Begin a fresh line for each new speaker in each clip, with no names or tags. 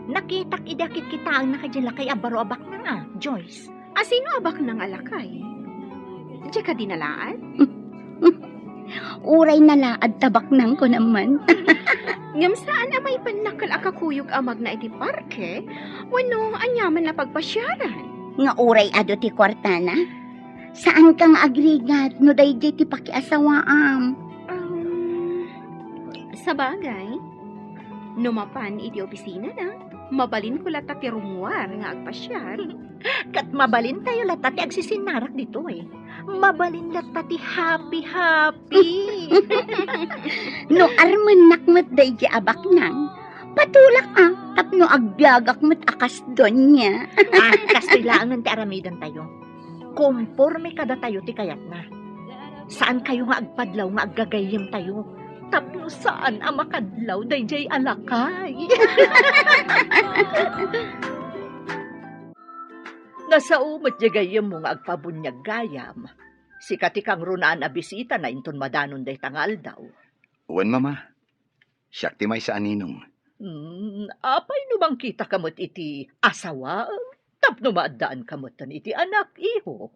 Nakitak idakit kita ang nakadyan kay abaro abak na nga, Joyce.
Asino abak ng alakay? Diya ka dinalaan?
Uray na laad tabak nang ko naman.
Ngam saan amay panakal akakuyog amag na iti parke? Wano anyaman na pagpasyaran?
Nga uray ado ti kwartana. Saan kang agrigat no dayjay ti pakiasawaam?
Sa bagay, numapan iti opisina na. Mabalin ko lata ti rumuar nga agpasyar.
Kat mabalin tayo latati agsisinarak dito eh. Mabalin latati happy.
No arman nakmat dayjay abak nang. Patulak tapno agbiagak mat akas doon niya.
Kastilangan ti aramidan tayo. Komporme kada tayo ti kayat na. Saan kayo nga agpadlaw nga aggagayem tayo? Tapno saan ang makadlaw dayjay alakay? Nasa umot jagayem mo nga agpabunyag gayam. Si katikang runaan a bisita na inton madanon day tangal daw.
Uwan, mama. Siyak ti may sa aninong.
Apay numang kita kamot iti asawa? Tapno maadaan kamotan iti anak, iho.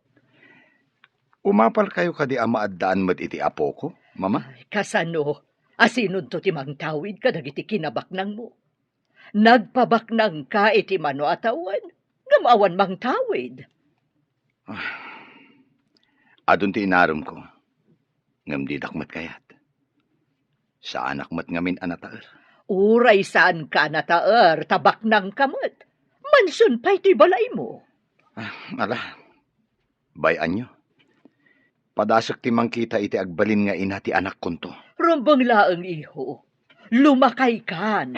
Umapal kayo kadi maadaan mat iti apo ko, mama?
Ay, kasano, asinod to ti mangtawid ka dagiti kinabaknang mo. Nagpabaknang ka iti mano atawan, ngamawan mangtawid.
Adun ti inarom ko. Ngam di dakmat kayat. Sa anak mat ngamin anataer.
Uray saan ka nataer, tabaknang kamot. Mansun pa ito'y balay mo.
Ala, bayan nyo. Padasok ti mangkita iti agbalin nga ina ti anak konto.
Rumbang laang iho, lumakay kan.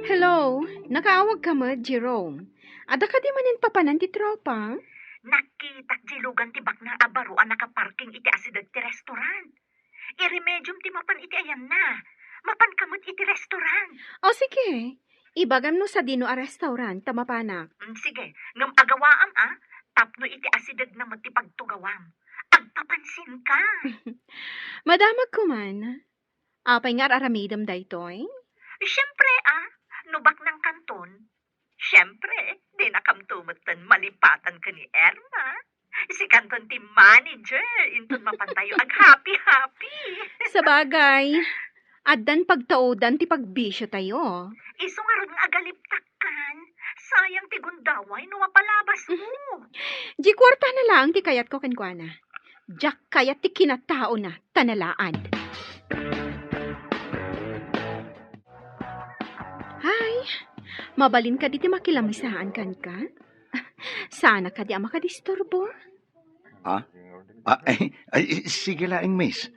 Hello, nakaawag ka mo, Jerome. Ada ka di manin papanan ti tropa?
Nakitak jilugan ti baknang abaruan nakaparking iti asidag ti restaurant. Iremedium ti mapan iti ayan na. Mapan kamot iti restaurant.
O sige, ibagam no sa dino a restaurant, tamapanak.
Sige, ngam agawaam tapno iti asidag na mo ti pagtugawam. Agpapansin ka.
Madamag ko man. Apay nga aramidam daytoy?
Siyempre nubak ng kanton. Siyempre, di nakamtumatan malipatan ka ni Erma. Si kanton ti manager, inton mapantayo ag happy.
Sa bagay, addan pagtaudan ti pagbisyo tayo.
Iso nga ron nga agaliptakan. Sayang ti gundaway no mapalabas mo.
Di kwarta na lang ti kayat ko kenkwana. Jak kayat ti kinatao na tanalaan. Hay, mabalin ka di ti makilamisaan kan ka? Sana ka di makadisturbo.
Sige laing, miss.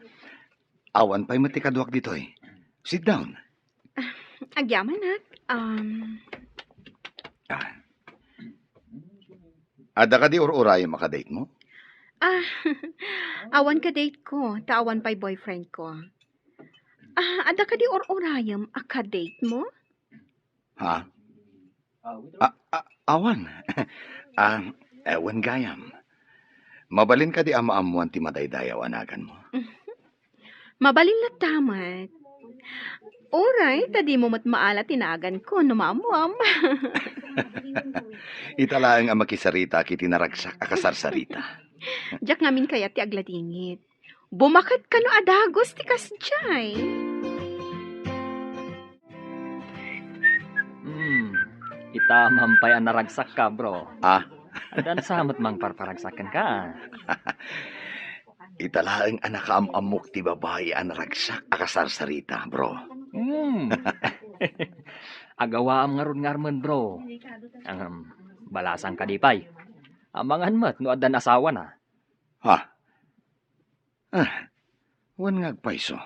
Awan pa'y matikaduak dito eh. Sit down.
Agyaman at,
Ada ka di or-uray makadate mo?
awan ka date ko, tawan pa'y boyfriend ko. Ada ka di or-urayam akadate mo?
Ha? Awan. Ewan gayam. Mabalin ka di amaamuan ti madaydayaw anagan mo.
Mabalin na tamat. Oray, tadi mo maala tinagan ko, numamuam.
Italaang ang makisarita kiti naragsak akasarsarita.
Diyak ngamin kaya ti agladingit. Bumakat ka no adagos ti kasjay.
Itamampay ang naragsak ka, bro. Adan samot mang parparagsakan ka.
Italaang anak amok ti babae ang naragsak akasarsarita, bro.
Agawaam nga ron ngarman, bro. Ang balasang kadipay. Amangan mat no adan asawa na.
Wan ngagpayso.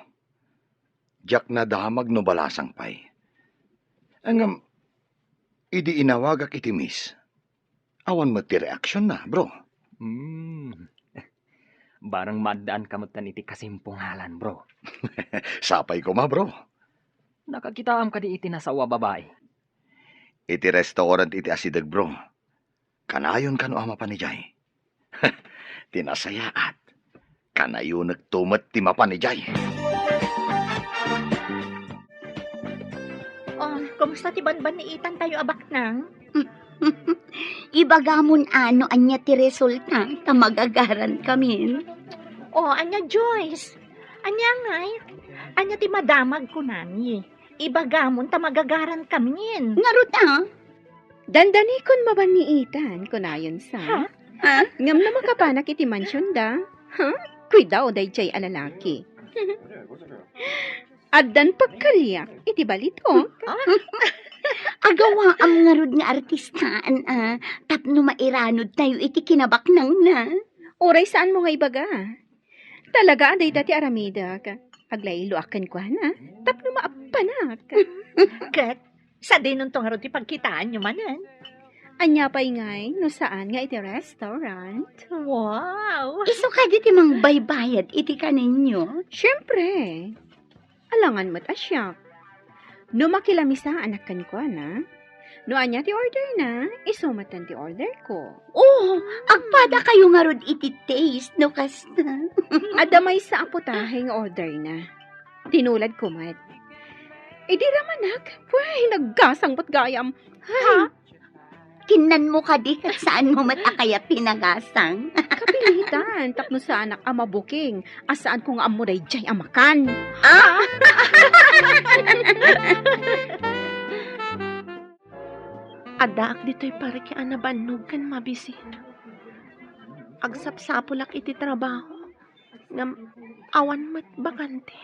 Diyak na damag no balasang pay. Angam, idi inawagak iti miss. Awan mo ti reaksyon na, bro.
Barang madaan kamutan iti kasimpunghalan, bro.
Sapay ko ma, bro.
Nakakitaam ka di iti nasawa babae.
Iti restaurant iti asidag, bro. Kanayon kano ama panijay. Tinasayaat. Kanayon nagtumat ti mapanijay.
Oh, kumusta ti banban ni Itan tayo abak nang?
Ibagamon ano anya ti resulta ta magagaran kami.
Oh, anya Joyce. Anya ngay. Anya ti madamag ko nani. Ibagamon ta magagaran kami.
Ngarot
Dandanikon maban ni Itan, kunayon sa.
Ha?
Ngam na makapanak iti mansyon da. Ha? Kuidaw day jay alalaki. Addan pagkalyak, iti balito.
Agawa am ngarod nga artistaan tapno mairanod tayo iti kinabaknang na.
Oray saan mo nga ibaga? Talaga aday dati aramida ka. Aglaylo akin ko na. Tapno maapanak.
Kat, sa dinon tong harot ti pagkitaan nyo manan.
Anya pa'y ngay, no saan nga iti restaurant?
Wow!
Iso ka di mang baybayad iti kaninyo.
Siyempre. Alangan mo't asyak. No makilamisa anak kan ko na. No anya ti order na, isumatan ti order ko.
Oh, agpada kayo ngarod iti taste no kasta.
Adamay sa aputaheng order na. Tinulad ko mat. Di ramanak, way, naggasang pot gayam.
Ha?
Kinan mo ka di kat saan mo matakaya pinagasang.
Kapilitan, tapno sa anak ama booking. Asaan ko nga amuray jay amakan.
Adaak dito'y pare ki anabanog kan mabisin. Agsapsapulak iti trabaho. Ngam awan mat bakante.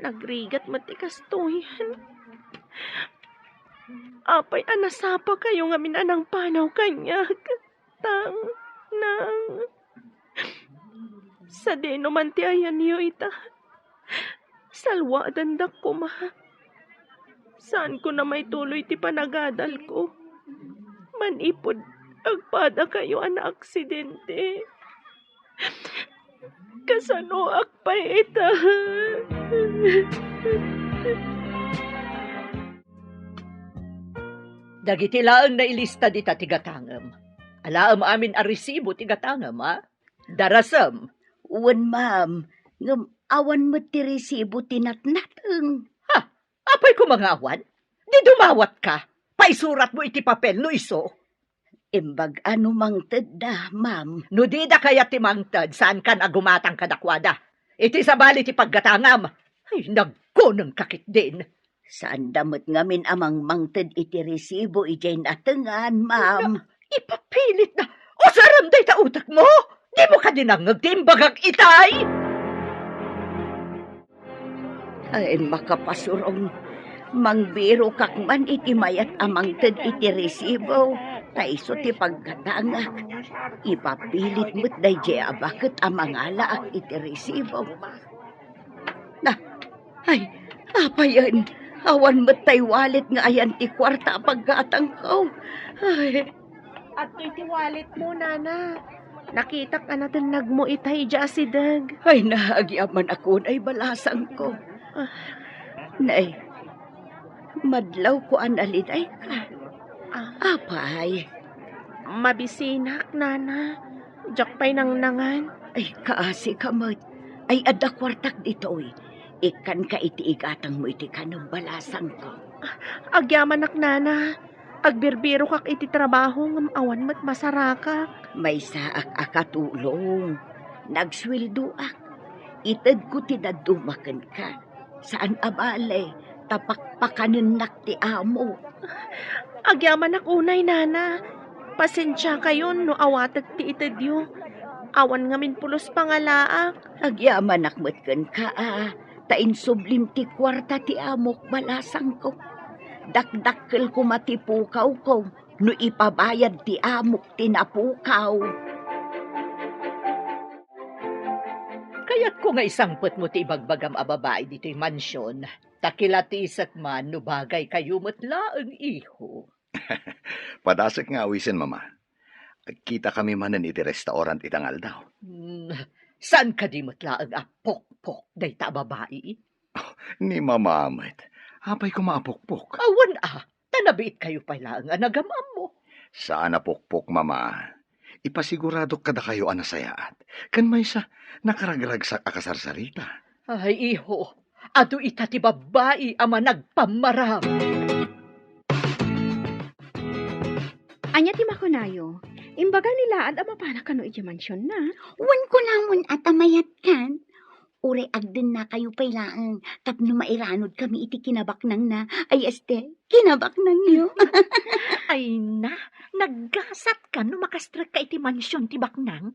Nagrigat mat ikastuyan. Apay anasapa kayo nga minanang panaw kanya. Tang, nang. Sa deno man ti ayan niyo ita. Salwa dandak ko ma. Saan ko na may tuloy ti panagadal ko? Manipod, agpada kayo ana aksidente. Kasano akpay ita.
Dagiti laeng na ilista di ta tigatangem. Alaam amin a resibo tigatangem, ha? Darasem.
Uwan ma'am, ngam awan mo ti resibo tinatnateng.
Apay ko mga awan? Di dumawat ka. Paisurat mo iti papel no iso.
Imbag ano mang tedda, ma'am.
No di da kaya timangtad saan kan agumatang kadakwada. Iti sabali ti paggatangam. Ay, nagkoneng kakit din.
Saan damot ngamin amang mangted iti resibo ijay natengan, ma'am.
Ipapilit na. O saram day ta utak mo. Di mo ka dinangag timbagag itay.
Ay, makapasurong. Mangbiro kakman iti mayat amang ted iti resibo. Taiso ti pagkatangak. Ipapilit mo't dayjay abakit amang alaak iti resibo. Na, ay, apa yan? Awan mo't tay wallet nga ayan ti kwarta pagkatang ko. Ay,
At iti wallet mo, nana. Nakita ka natin nagmo itay dya si Dag.
ay naagyaman ako ay balasang ko. Nay, madlaw ko analiday ka. Apay,
Mabisinak, nana. Diyak pa'y nangnangan.
ay kaasi kamot. Ay ada kwartak ditoy. Ikan ka iti igatang mo iti kanong balasang ko.
Agyaman nana. Agbirbiro kak iti trabaho ngam awan mat masarakak.
May saak akatulong. Nagswildo ak. Ited ko tinadumakan ka. Saan abale? Tapakpakanin nak ti amo.
Agyaman unay, nana. Pasensya kayo no awatag ti itedyo. Awan ngamin pulos pangalaak.
Agyaman nakmatkan ka Tain sublim ti kwarta ti amok balasang ko. Dakdakkel ko matipukaw ko. No ipabayad ti amok tinapukaw.
Kaya't ko nga isangpot mo ti ibagbagam a babae dito'y mansyon. Takilatisak man no bagay kayo matlaang iho.
Padasek nga awisin, mama. Kita kami manan iti restaurant itangal daw.
Saan ka di matlaang a pok-pok day ta babae?
Ni mamamat. Apay ko maapokpok.
Awan tanabiit kayo pala ang anagamam mo.
Saan apokpok, mama? Ipasigurado kada kayo anasayaat. Kan may sa nakaragrag sa akasarsarita.
Ay, iho, Adu ita ti babae ama nagpamaram.
Anya ti makunayo. Imbaga nila at amapana kano iti mansyon na.
Wan ko namon at amayat kan. Ure agden na kayo pailaan. Tapno mairanod kami iti kinabaknang na. Ay este, kinabaknang niyo.
Ay na, naggasat ka no makastrak ka iti mansyon ti baknang.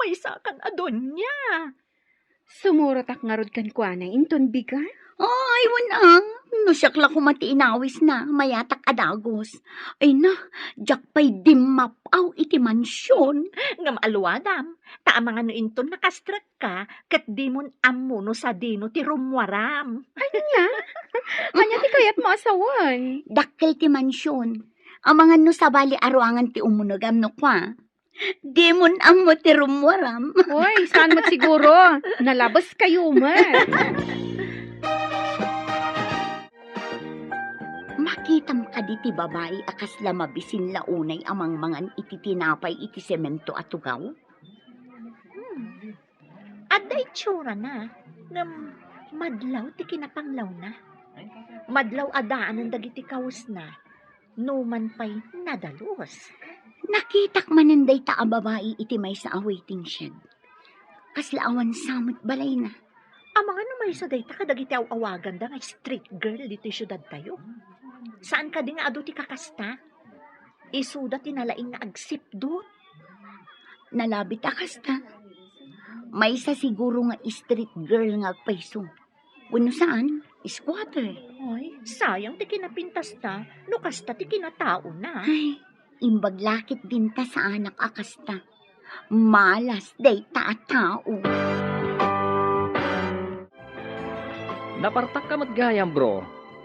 May sakan adon niya.
Sumurotak nga rod kan kwa na inton biga.
Ay, wanang. No siyakla ko mati inawis na. Mayatak adagos. Ay na, jak pa'y dimapaw iti mansyon.
Ngam alwadam, taamang ano inton nakastrak ka, kat di mon amo no sa dino ti rumwaram.
Anya ti kayat mo asawan.
Dakkel ti mansyon. Amangan no sa bali aruangan ti umunogam no kwa. Di mon amo ti rumwaram.
Hoy, saan mo't siguro? Nalabas kayo mo.
Makitam ka di ti babae akas lamabisin launay amang mangan iti tinapay iti semento at tugaw.
Adda itsura na, ngam madlaw ti kinapanglaw na. Madlaw adaan ang dagiti kawas na, numan pa'y nadalos.
Nakitak mananday ta a babae iti may sa awaiting shed. Kaslaawan samot balay na.
Amang ano may sa dayta kadagiti awagan da nga street girl dito syudad tayo. Saan ka di nga ado ti kakasta? Isuda tinalaing nga agsipdot.
Nalabit akas ta. May sa siguro nga street girl nga agpaiso. Wano saan? Squatter.
Ay, sayang ti kinapintas ta, no kasta ti kinatao na.
Ay, imbaglakit din ta sa anak akas ta. Malas day ta at tao.
Napartak ka matgayam, bro.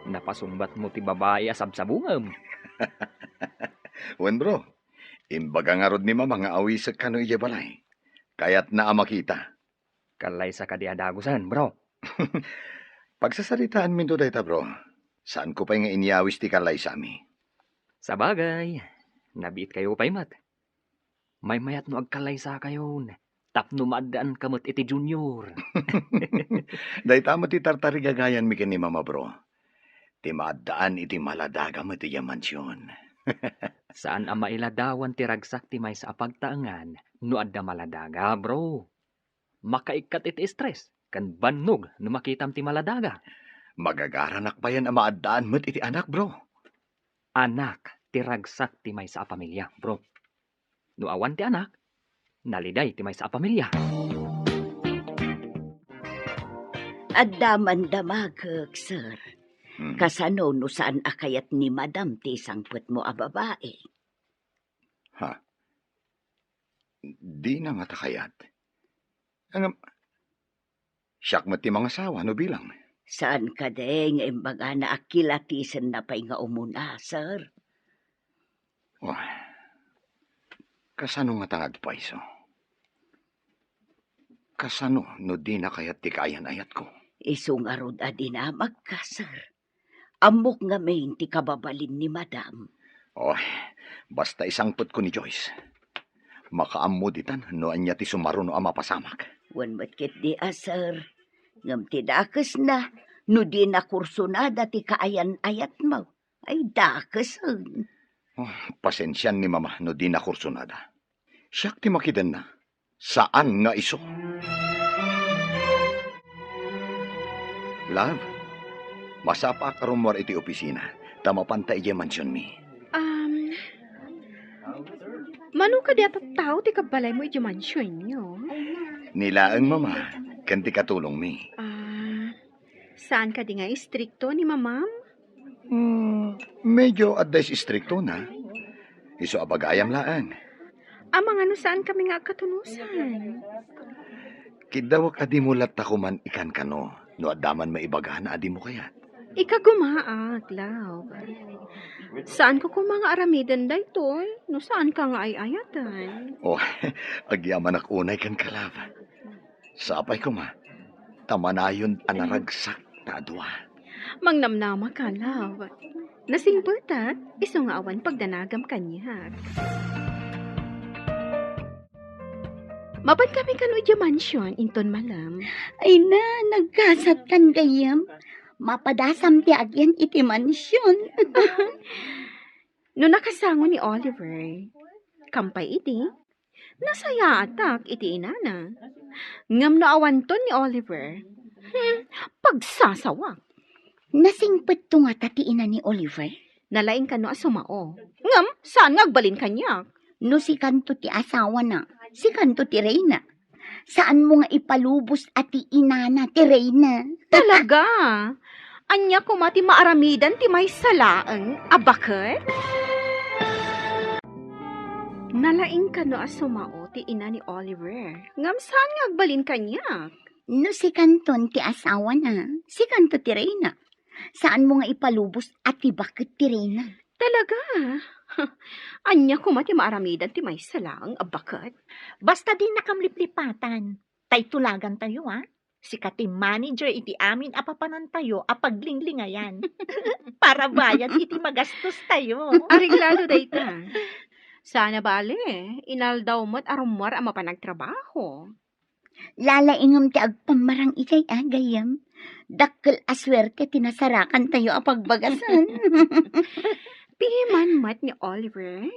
Napasumbat mo ti babae asabsabungam.
Wen bro, imbaga nga rod ni mama nga awisak ka no iya balay. Kaya't na makita.
Kalay sa kadiadagusan, bro.
Pagsasaritaan minto dayta bro, saan ko pa nga iniawis ti kalay sa ami?
Sa bagay, nabiit kayo pa'y mat. May mayat no agkalay sa kayo. Tapno maadaan kamot iti junior.
Dayta mo ti tartari gagayan mi ken ni mama bro. Ti maadaan iti maladaga mo ti mansyon.
Saan ang mailadawan ti ragsak ti may sa apagtaangan no adda maladaga, bro? Makaikat iti stress, kan bannog no makitam ti maladaga.
Magagaranak pa yan ang maadaan mo't iti anak bro.
Anak ti ragsak ti may sa pamilya, bro. No awan ti anak, naliday ti may sa pamilya.
Addaman damagag, sir. Kasano no saan akayat ni madam ti sangput mo a babae.
Ha? Di na matakayat. Ang siyak mo ti mga sawa no bilang.
Saan ka deng imbaga na akilatisan na pa'y nga umuna, sir?
Oh, kasano nga tangag pa iso? Kasano no di na kayat ti kayan ayat ko?
Isungarod adinamag ka, sir. Amok nga main ti kababalin ni madam.
Oh, basta isangput ko ni Joyce. Makaamuditan no anya ti sumaro no amapasamak.
Wan matkit di sir. Ngam ti dakes na, no di na kursunada ti kaayan ayat mo. Ay dakes.
Oh, pasensyan ni mama no di na kursunada. Siyak ti makidan na. Saan nga iso? Love, masapa ka rumor iti opisina. Tamapanta ije mansyon mi.
Mano ka di at tao ti kabalay mo iti mansyon niyo?
Nilaang mama, kanti katulong mi.
Saan ka di nga istrikto ni mamam?
Medyo advice stricto na. Iso abagayam laan.
Amang ano saan kami nga katunusan?
Kidawak adi mo latakuman ikan kano. No adaman maibaga na adi mo kayat.
Ikagumaak, love. Saan ko kung mga aramidan da ito? No saan ka nga ay ayatan?
Oh, agyaman ak unay kan kalab. Sapay ko ma. Tamanayon anaragsak na adwa.
Mangnamnama ka, love. Nasingbutat, iso nga awan pagdanagam kanya. Mapan kami kanu iti mansion inton malam.
Ay na, nagkasat kan gayam. Mapadasam ti agyan iti mansyon.
No nakasango ni Oliver, kampay iti, nasaya atak iti inana. Ngam no awanton ni Oliver, pagsasawa.
Nasingpet to nga tatiina ni Oliver.
Nalaing ka no asumao. Ngam, saan ngagbalin kanya?
No si kanto ti asawa na, si kanto ti Reyna. Saan mo nga ipalubos at ti inana ti Reyna?
Talaga? Anya ko mati maaramidan ti may salaang abakit? Nalaing ka no asumao ti ina ni Oliver. Ngam saan ngagbalin kanya?
No si kanton ti asawa na, si kanto ti Reyna. Saan mo nga ipalubos at ti bakit ti Reyna?
Talaga? Anya ko mati maaramidan ti may salaang abakit?
Basta din nakamliplipatan. Tay tulagan tayo, ha? Si kati manager iti amin apapanan tayo apaglinglingayan. Para bayad iti magastos tayo.
Ariglalo dayta. Sana bale, inaldaw mo't arumwar ang mapanagtrabaho.
Lalaingam ti agpamarang itay agayam. Dakkel aswerte tinasarakan tayo apagbagasan.
Piman mat ni Oliver.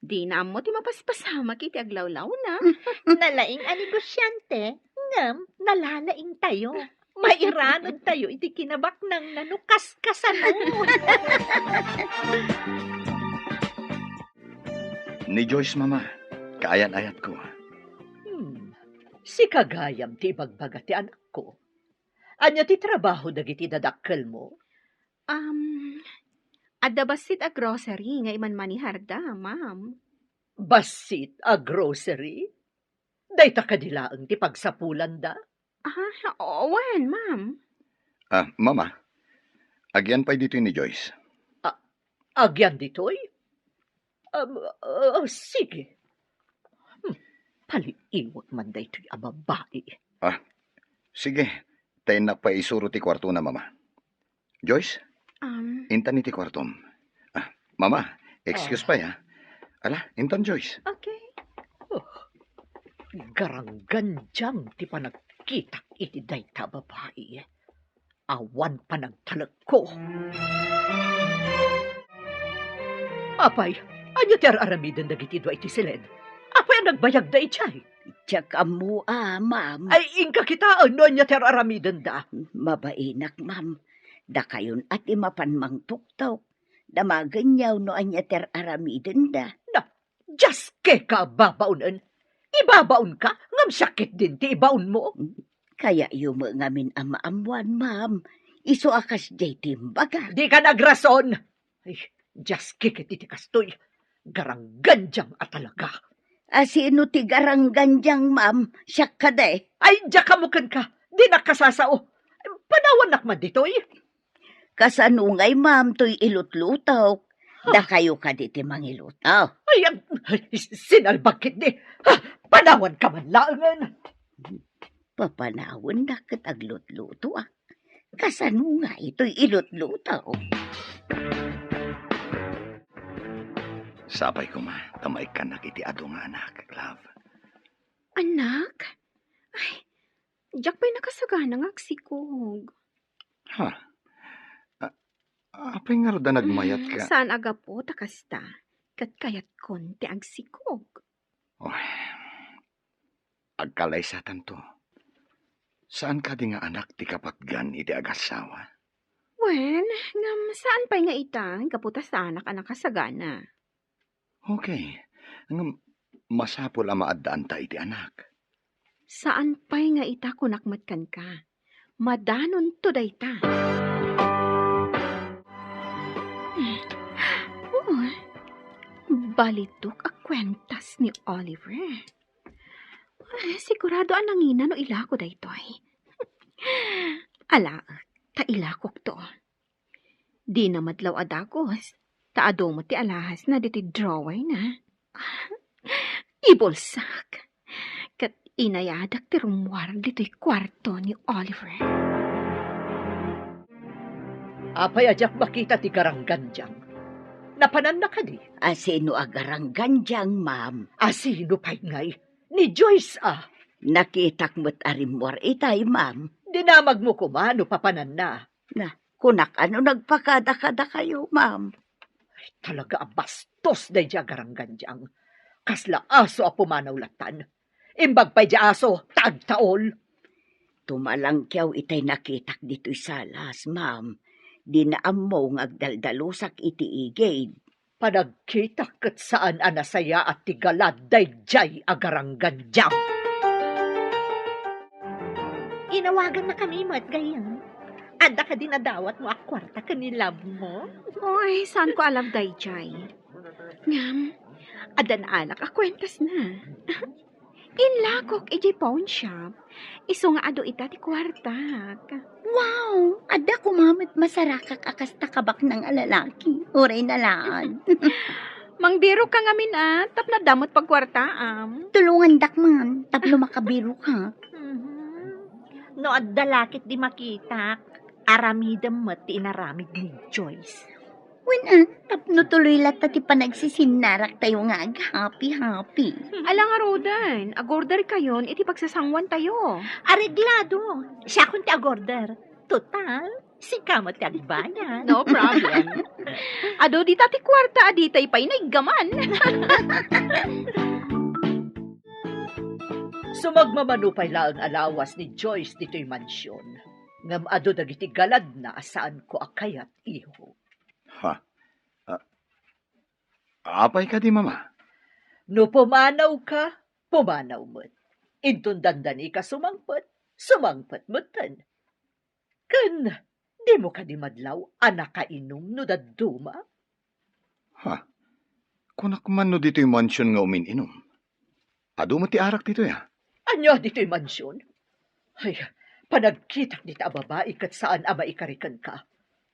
Di na mo ti mapaspasama kiti aglawlaw na.
Nalaing anigosyante, ngam nalalaing tayo. Mairanod tayo iti kinabak ng nanukas kasano.
Ni Joyce, mama. Kaayan-ayat ko.
Si kagayam ti bagbaga ti anak ko. Anya ti trabaho dagiti dadakkel mo?
Adda basit a grocery nga iman maniharda, ma'am.
Basit a grocery? Dayta kadilaang ti pagsapulan da?
Owen, ma'am.
Mama. Agyan pa'y dito ni Joyce.
Agyan ditoy? Sige. Paliiwag man daytoy a babae.
Sige. Tayo na pa isuro ti kwarto na, mama. Joyce? Intan iti kwartom. Mama, excuse pa ya. Ala, intan Joyce.
Okay.
Garangganjang ti panagkitak iti dayta babae. Awan panagtalag ko. Apay, anyo ti aramiden dagiti dua iti silid. Apay ang nagbayag da itchay.
Tsaka mo, ma'am.
Ay, ingka kita, ano niya ti aramiden da?
Mabainak, ma'am. Da kayon at imapanmang tuktok. Damaganyaw no anya ter aramiden da.
Just ke ka babaunan. Ibabaon ka, ngam sakit din ti ibaon mo.
Kaya yumo ngamin amaamuan, ma'am. Iso akas jay timbaga.
Di ka nagrason. Ay, just kikit iti kastoy. Garangganjang at talaga.
Sino ti garangganjang, ma'am? Siya ka de.
Ay, jakamukan ka. Di nakasasao. Panawan nakman ditoy.
Kasanungay, ma'am, to'y ilutlutaw. Da kayo ka di ti mangilutaw.
Ay, sinalbakit di. Panawan ka man laangan.
Papanawan na kataglutluto, Kasanungay, to'y ilutlutaw.
Sapay ko, ma. Tamay ka nakiti ato nga anak, love.
Anak? Ay, jak pa'y nakasagana ng agsikog.
Apay nga roda nagmayat ka.
Saan aga po takasta? Kat kayat konti agsikog.
Agkalay satan to. Saan ka di nga anak ti kapatgan iti agasawa?
Wen, ngam saan pa'y nga itang kaputas anak kasagana?
Okay. Masapol ang maadaan ta iti anak.
Saan pa'y nga ita kunakmatkan ka? Madanon to dayta. Balitok a kwentas ni Oliver. Sigurado ang nangina no ilako daytoy. Ala, ta ilakok to. Di na madlaw adagos. Taado mo ti alahas na diti drawer na. Ibulsak. Kat inayadak ti rumwar dito'y kwarto ni Oliver.
Apay ajak makita ti garangganjang. Napanan na ka di.
Sino agarangganjang, ma'am?
Sino pa'y ngay? Ni Joyce
Nakitak mo't arimwar itay, ma'am.
dinamag mo kumano papanan na.
Kunak ano nagpakada-kada kayo, ma'am.
Talaga bastos day diya garanggandyang. Kasla aso a pumanawlatan. Imbag pa'y diya aso, tagtaol.
Tumalang kyaw itay nakitak dito'y salas, ma'am. Dinaammo ngagdaldalusak iti igid.
Panagkita kat saan anasaya at tigalad day jay agaranggandyang.
Inawagan na kami mo at gayon. Ada ka dinadawat mo ak kwarta kanilab mo.
Oy, saan ko alam dayjay? Ngam, adan anak akwentas na. Inlakok iji pawn shop. Iso nga ado ita ti kwartak.
Wow! Ada kumamit masarakak akas takabak ng alalaki. Uray na laan.
Mangbiro ka nga min tap na damot pag kwartaam.
Tulungan dak man, tapno makabiro ka.
No at dalakit di makita, aramidam mo ti inaramid ni Joyce.
Tapno tuloy lata ti panagsisinarak tayo nga happy.
Alang nga rodan, agorder kayon iti pagsasangwan tayo.
Areglado, siya kun ti agorder. Total, si kamot ti agbayan.
No problem. Ado di tati kwarta aditay pa'y naigaman.
Sumagmamanupay laang alawas ni Joyce dito'y mansyon. Ngam ado dagiti galad na saan ko akayat iho.
Ha? Apay ka di, mama?
No pumanaw ka, pumanaw mo't. Intun dandani ka sumangpet mo'tan. Kan, di mo ka di madlaw, anak ka inom no daduma?
Ha? Kunak man no dito'y mansyon nga umininom. Ado mo ti arak dito ya?
Anyo dito'y mansyon? Ay, panagkitak dita babae kat saan ama ikarikan ka.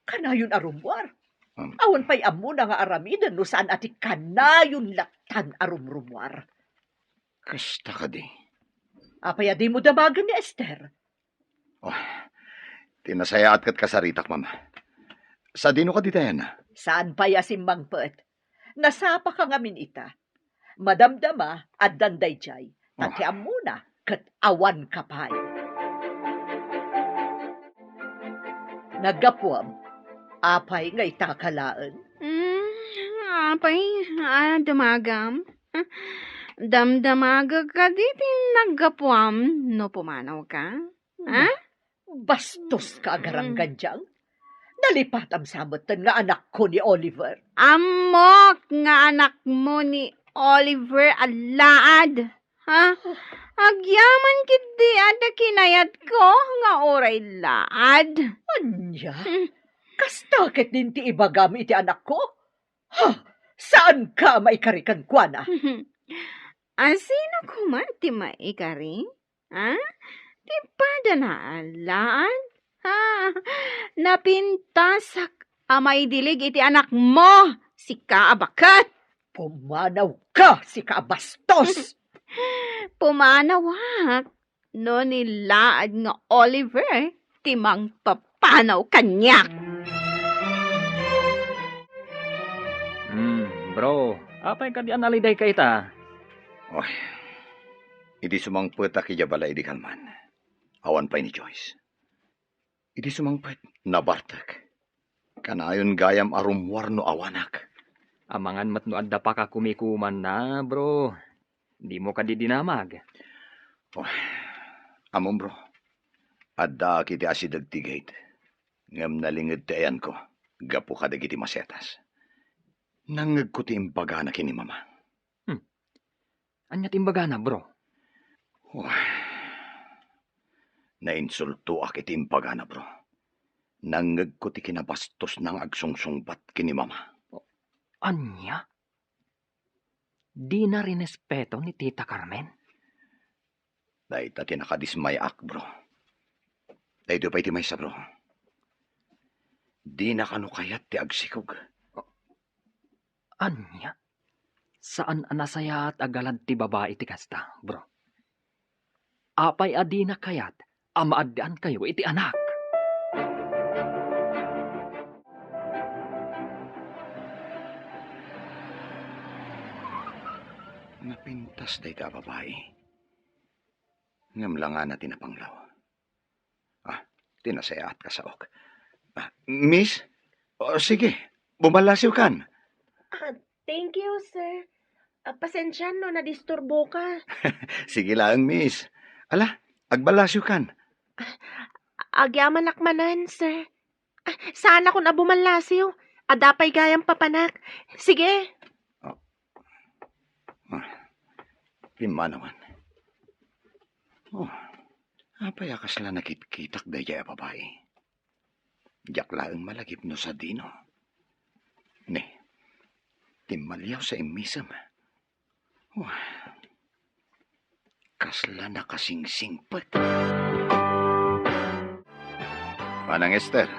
Kanayon arumwar. Awan pa'y amo na nga aramidan no saan ati kanayon latan arumrumwar.
Kasta ka di.
Apaya di mo damagan ni Esther.
Oh, tinasayaat kat kasaritak, mama. Sa dino ka di tayo na?
Saan pa'y asimmangpet? Nasapa ka ngamin ita. Madamdama at danday jay. Takiam muna kat awan kapay. Nagapuam. Apay nga itakalaan.
Apay, damagam. Damdamaga ka di naggapuam no pumanaw ka. Ha?
Bastos ka agaranggandyang. Nalipatam samutan nga anak ko ni Oliver.
Amok nga anak mo ni Oliver alaad. Ha? Agyaman kiti ada kinayat ko nga oray laad.
Anya? Kastakit din ti ibagam iti anak ko? Ha? Saan ka maikarikan kwa na?
Sino ko man ti maikari? Ha? Ti pada na alaan? Ha? Napintasak amay dilig iti anak mo, si Kaabakat.
Pumanaw ka, si kabastos!
Pumanawak, no nilaad nga Oliver, timang papanaw kanyak.
Bro, apay ka di analiday ka ita?
Oy, idi sumangpet aki jabala idi kalman. Awan pa'y ni Joyce. Idi sumangpet, nabartak. Kanayon gayam arumwar no awanak.
Amangan mat no adda pa ka kumikuman na, bro. Di mo ka di dinamag.
Oh, amon bro. Adda kiti asidag tigait. Ngam nalingid ti ayan ko. Gapo ka dagiti masetas. Nangag ko ti imbaga na kini mama.
Anya timbaga na, bro?
Oh, nainsulto akit imbaga na bro. Nangag ko ti kinabastos ng agsungsungbat kini mama.
Anya? Di na rinespeto ni Tita Carmen?
Dahil ta tinakadismay ak bro. Dahil do pa iti maysa bro. Di na kano kayat ti agsikog.
Anya? Saan anasaya at agalad ti babae ti kasta, bro? Apay adi na kayat, amaadaan kayo iti anak.
Napintas day ta babae. Ngam lang nga na tinapanglaw. Tinasayaat ka sa ok. Miss? Sige, bumalasiw kan.
Thank you, sir. Pasensya no, nadisturbo ka.
Sige lang, miss. Ala, agbalasyo kan.
Agyaman lakmanan, sir. Saan ako na bumalasiw? Adapay gayang papanak. Sige.
Lima naman. Apayakas la nakitkitak da jaya babae. Jak laeng malagip no sa dino. Ne, timalyaw sa imisam. Kasla na kasingsingpat. Manang Esther,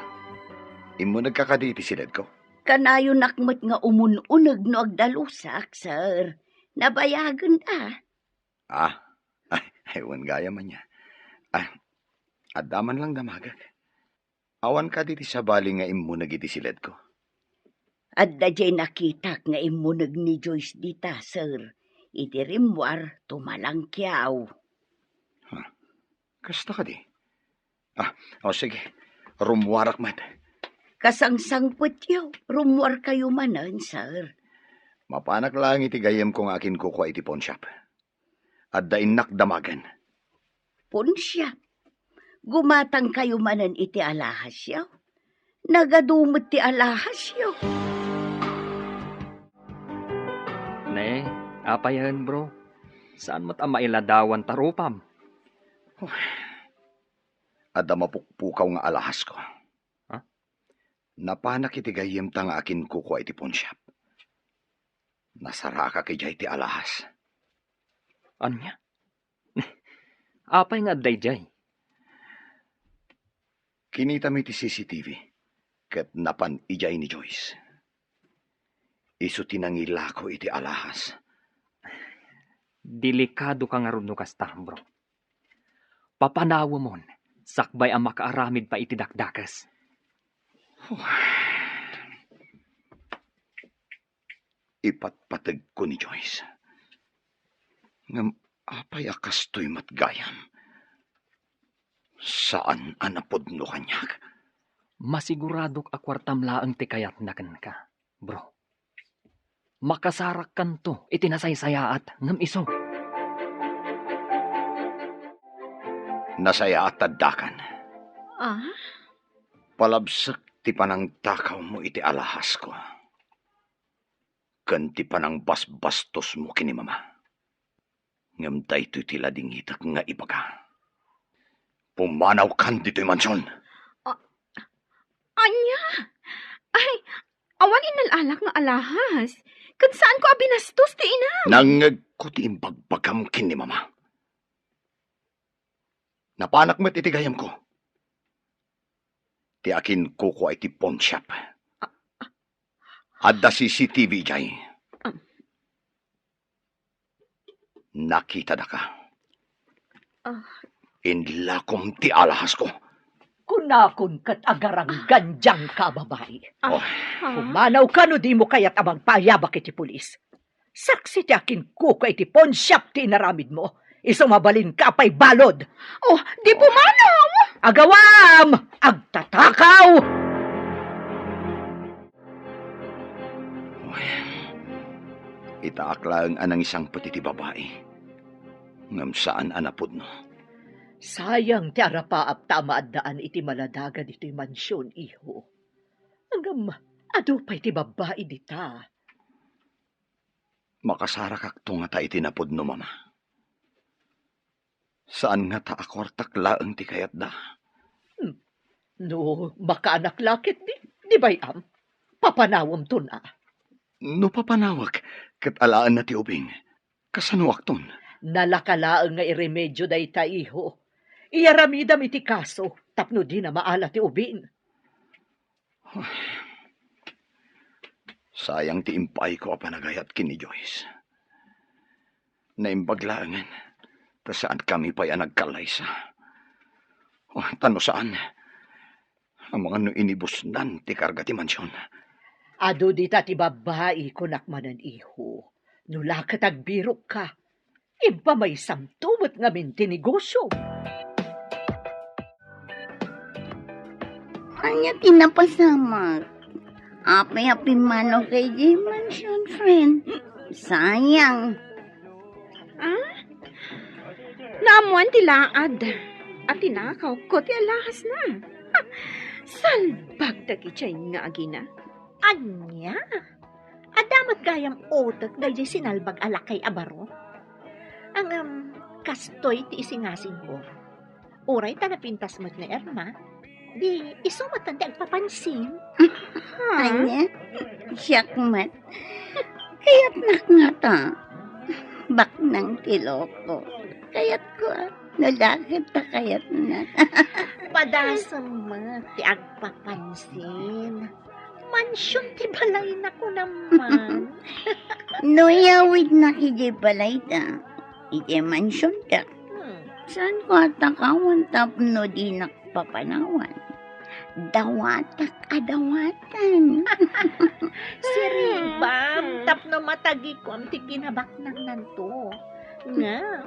imo nagkakaditi silad ko.
Kanayo nakmat nga umununag no agdalusak, sir. Nabayagan ta.
Ewan gaya man niya. Adaman lang damagag. Awan ka diti sa bali nga imo nagiti silad ko.
At dajay nakitak nga imunag ni Joyce dita, sir. Iti rimwar tumalangkyaw.
Kasta ka di? Sige. Rumwarak man.
Kasangsangput yaw. Rumwar kayo manan, sir.
Mapanak lang iti gayem kong akin kukuha iti pawn shop. At dainak damagan.
Punsya. Gumatang kayo manan iti alahas yaw. Nagadumot ti alahas yaw.
Ne, apayan bro. Saan mo't ang mailadawan tarupam?
Ada mapukpukaw nga alahas ko.
Ha?
Napanak iti gayem ta nga akin kukuha iti pawn shop. Nasara ka kay jay ti alahas.
Anya? Apay nga dayjay.
Kinita mi ti CCTV. Ket napan ijay ni Joyce. Isu tinangila ko iti alahas.
Delikado ka nga ron no kasta, bro. Papanawa mon, sakbay ang makaaramid pa iti dakdakas.
Ipatpatag ko ni Joyce. Ngam apay akastoy matgayam. Saan anapod no kanyak?
Masiguradok akwartam laang ti kayat nakan ka, bro. Makasarak kan to, itinasaysayaat ngam iso.
Nasaya at taddakan. Palabsak ti panang takaw mo iti alahas ko. Kanti panang basbastos mo kini mama. Ngam daytoy ti ladingitak nga ibaga. Pumanaw kan dito'y mansyon.
Anya? Ay, awan inalalak nga alahas. Kan saan ko abinastos ti inam?
Nangag ko ti imbagbagam kini mama. Napanak mo't itigayam ko. Ti akin kuko ay ti pawn shop. Adda CCTV jay. Nakita da ka. Inlakom ti alahas ko.
Kunakon kat agarang ganjang ka, babae.
Oh,
Pumanaw ka no di mo kaya't abang payabak iti pulis. Saksi ti akin kuko iti pawn shop ti inaramid mo. Isumabalin ka pa'y balod.
Oh, di pumanaw!
Agawam! Agtatakaw!
Itaaklang anang isang pati ti babae. Ngam saan anapod no.
Sayang ti arapaap tamaadaan iti maladaga dito'y mansyon, iho. Hanggang ado pa'y ti babae dita.
Makasara kakto nga ta itinapod no mama. Saan nga ta akwartak laeng ti kayat da?
No, makaanak lakit di bayam. Papanawam to na.
No papanawak, kat alaan na ti ubing. Kasanuak ton.
Nalakalaang nga iremedyo da ita, iho. Iyaramidam iti kaso, tapno di na maala ti ubin.
Sayang ti impay ko apanagayat kini Joyce. Naimbaglaangan, ta saan kami pa'y nagkalaysa. Tano saan? Ang mga no inibusnan ti karga ti mansyon.
Ado dita ti babae ko nakmanan, iho. Nula ka tagbirok ka. Iba may samtumot nga minti negosyo.
Anya tinapasamak. Api-api mano kay J Mansion, friend. Sayang.
Naamuan tilaad. At tinakaw ko ti alahas na. Ha, salbag dagi chay nga agina.
Anya? Adamat gayam otak dahil sinalbag alakay abaro. Ang kastoy ti isingasing ko. Uray tanapintas mo't na Erma. Di isumatan di agpapansin.
Anya, siyakmat. Kaya't nakngata. Bak ng tiloko. Kaya't ko, nalakit ta kaya't na.
Padasam mo ti agpapansin. Mansyon ti balay na ko naman.
Noyawid na kiji balay ta. Ije mansyon ka. Saan ko atakawan tapno di nakpapanawan? Dawatak adawatan.
Si Ribam, tapno matagi ko ang tikinabak ng nanto. Nga,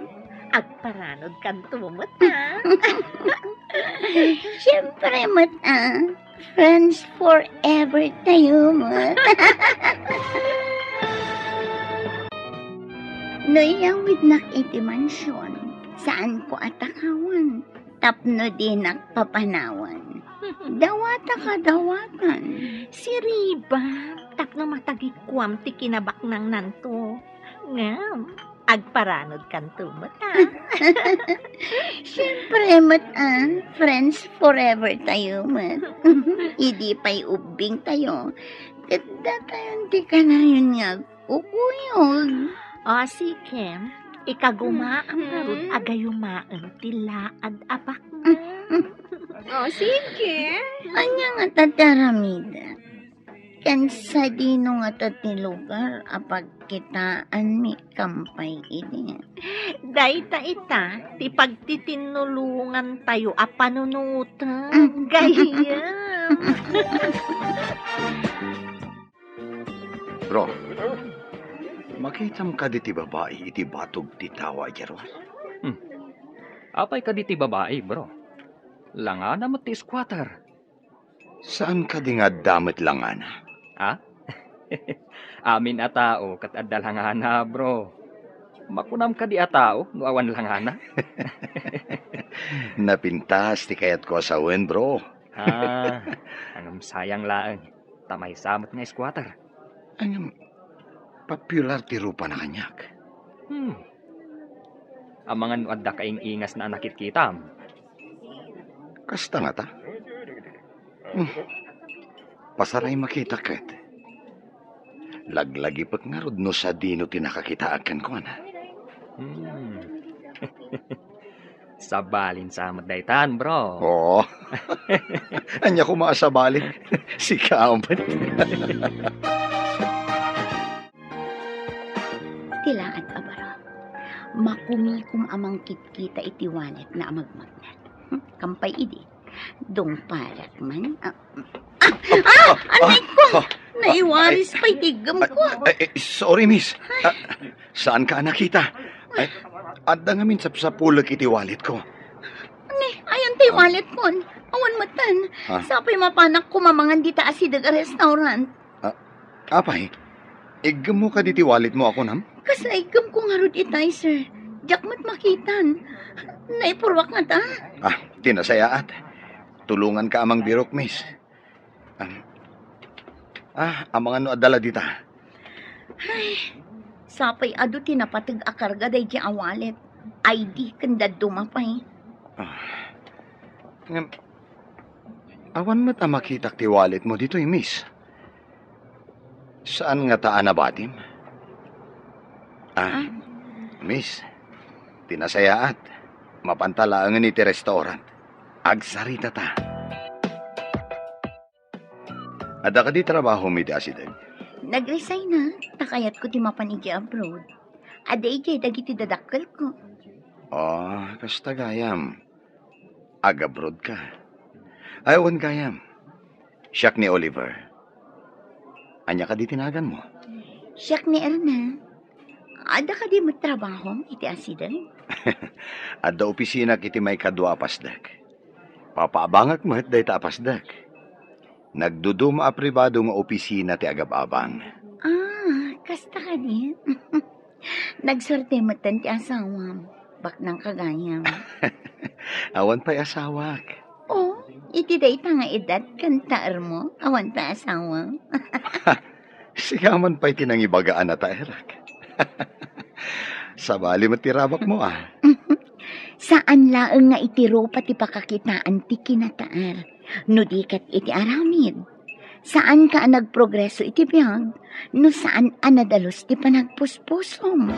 agparanod kan tumot ha.
Siyempre, friends forever tayo, mat. Noyawid nak iti mansyon. Saan ko atakawan? Tapno di nakpapanawan. Dawata ka dawatan.
Si Ribam, tapno matagi ko ang tikinabak ng nanto. Nga, agparanod kan tumot ha.
Siyempre, mat, friends forever tayo, mat. Hindi pa'y ubing tayo. Ganda tayo, di ka na yun nga kukuyog.
O, sige. Ikagumaan karun agayumaan tilaad apak na.
O, sige.
Anya nga tataramida. Kan sa dino nga ti lugar apag kitaan mi kampay ini.
Dayta ita, ti pagtitinulungan tayo a panunutan. Gayam.
Bro, makitam ka di ti babae iti batog ti tawa jarwas.
Apay ka di ti babae, bro. Langana mo ti squatter.
Saan ka di nga damit langana?
Ha? Amin a tao kat addalhangana, bro. Makunam ka di a tao, no awan langana.
Napintas ti kayat ko asawen, bro.
Anong sayang laang. Tamay samot nga squatter.
Anyam, popular ti rupa na kanyak.
Ang mga nuadda kaing ingas na nakit kitam.
Kasta nga ta. Pasaray makita ket. Laglagi pat nga rod no sa dino tinakakitaakan ko na.
Sabalin sa daytan, bro.
Oo. Anya ko maasabalik. Si Kaampan.
Tilaan abara. Makumikum amang kitkita iti walet na amagmagnan. Kampay idi. Dong parak man. Anay ko! Naiwaris pa'y tigam ko.
Sorry, miss. Saan ka nakita? Adda nga min sa pulak iti wallet ko.
Ayan tayo wallet ko. Awan matan. Sapay mapanak ko mamangan dita asidag a restaurant.
Apay, igam mo ka diti wallet mo ako nam?
Kasaigam ko nga rod itay, sir. Jakmat makitan. Naipurwak nga ta.
Tinasayaat. Tulungan ka amang birok, miss. Ang mga no adala dita.
Ay, sapay ado tinapatag akarga day di awalet. ID kanda dumapay.
Awan mo ta makitak ti wallet mo dito, miss. Saan nga taan na batim? Miss, tinasayaat. Mapantalaangan iti restaurant. Agsarita ta. Ada ka di trabaho mi di asidag?
Nag-resign na. Takayat ko ti mapanigi abroad. Aday jay dagiti dadakkel ko.
Kasta gayam. Ag-abroad ka. Ayawan gayam. Siyak ni Oliver. Anya ka di tinagan mo?
Siyak ni Erna. Ada ka di mo trabaho, iti asidan?
At da opisina kiti may kadwa apasdak. Papaabangak mo day ta apasdak. Nagduduma a pribado nga opisina ti agab-abang.
Kasta ka di. Nagsorte mo tan ti asawam. Bak ng kagayam.
Awan pa'y asawak.
Oh, iti day nga edad kantaar mo. Awan pa asawa.
Sigaman pa'y tinangibagaan na taerak. Sabali mo tirabak mo
Saan laeng nga itiro pati pakakitaan ti kinataar. No di kat iti aramid. Saan ka nagprogreso iti biyag? No saan anadalos ti panagpuspusom?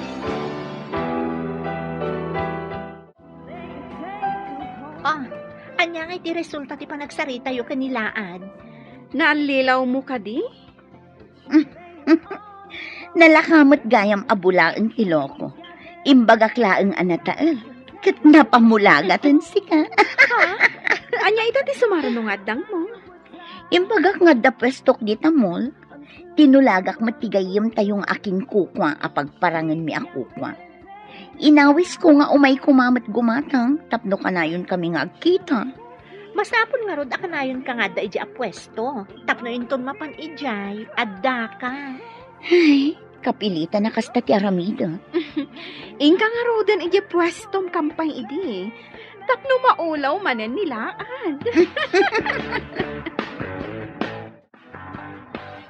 Anya nga iti resulta ti panagsarita yu kanilaan.
Naalilaw mo ka di?
Nalakamot gayam abulaeng iloko. Imbagak laeng anataal. Kat napamulagatan sika.
Anya ita ti sumaranungadang mo.
Imbagak nga da pwestok di tamol. Tinulagak matigayim tayong aking kukwa apagparangan mi akukwa. Inawis ko nga umay kumamat gumatang tapno kanayon kami nga agkita.
Masapon nga rod akanayon ka nga da iji apwesto. Tapno inton mapan ijay, adda ka.
Ay, kapilitan na kasta ti aramida.
Ingka nga rodan iji pwestom kampay idi. Tapno maulaw manen nilaan.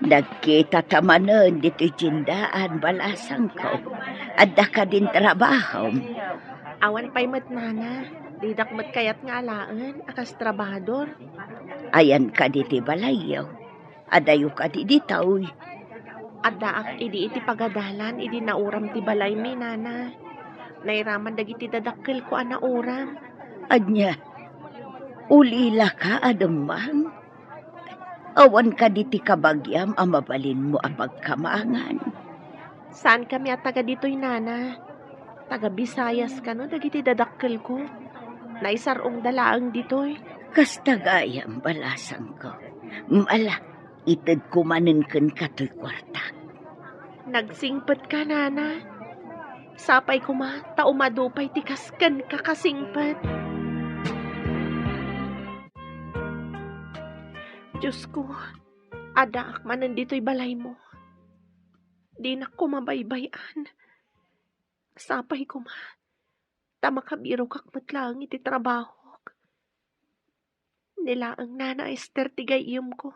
Nagkita tamanan dito jindaan balasang ko. Adda ka din trabaho.
Awan pa'y matnana. Didakmat kayat nga alaan, akas trabador.
Ayan ka diti balayaw. Adayo ka di ditaw.
Addaak idi iti pagadalan, idi nauram ti balay mi, nana. Nairaman dagiti dadakkel ko ana uram.
Anya, ulila ka adamang. Awan ka diti kabagyam amabalin mo ang pagkamangan.
Saan kami at taga dito'y nana? Taga Bisayas ka no, dagiti dadakkel ko. Naisarong dalaang dito'y.
Kastagayam balasang ko. Mala, itad kumanin kan kato'y kwarta.
Nagsingpet ka, nana. Sapay ko ma, taumadupay tikaskan kakasingpet. Diyos ko, adaak man nandito'y balay mo. Di na ko mabaybayan. Sapay ko ma, tamakabiro kakmatlang iti trabaho. Nila ang nana Esther tigayim ko.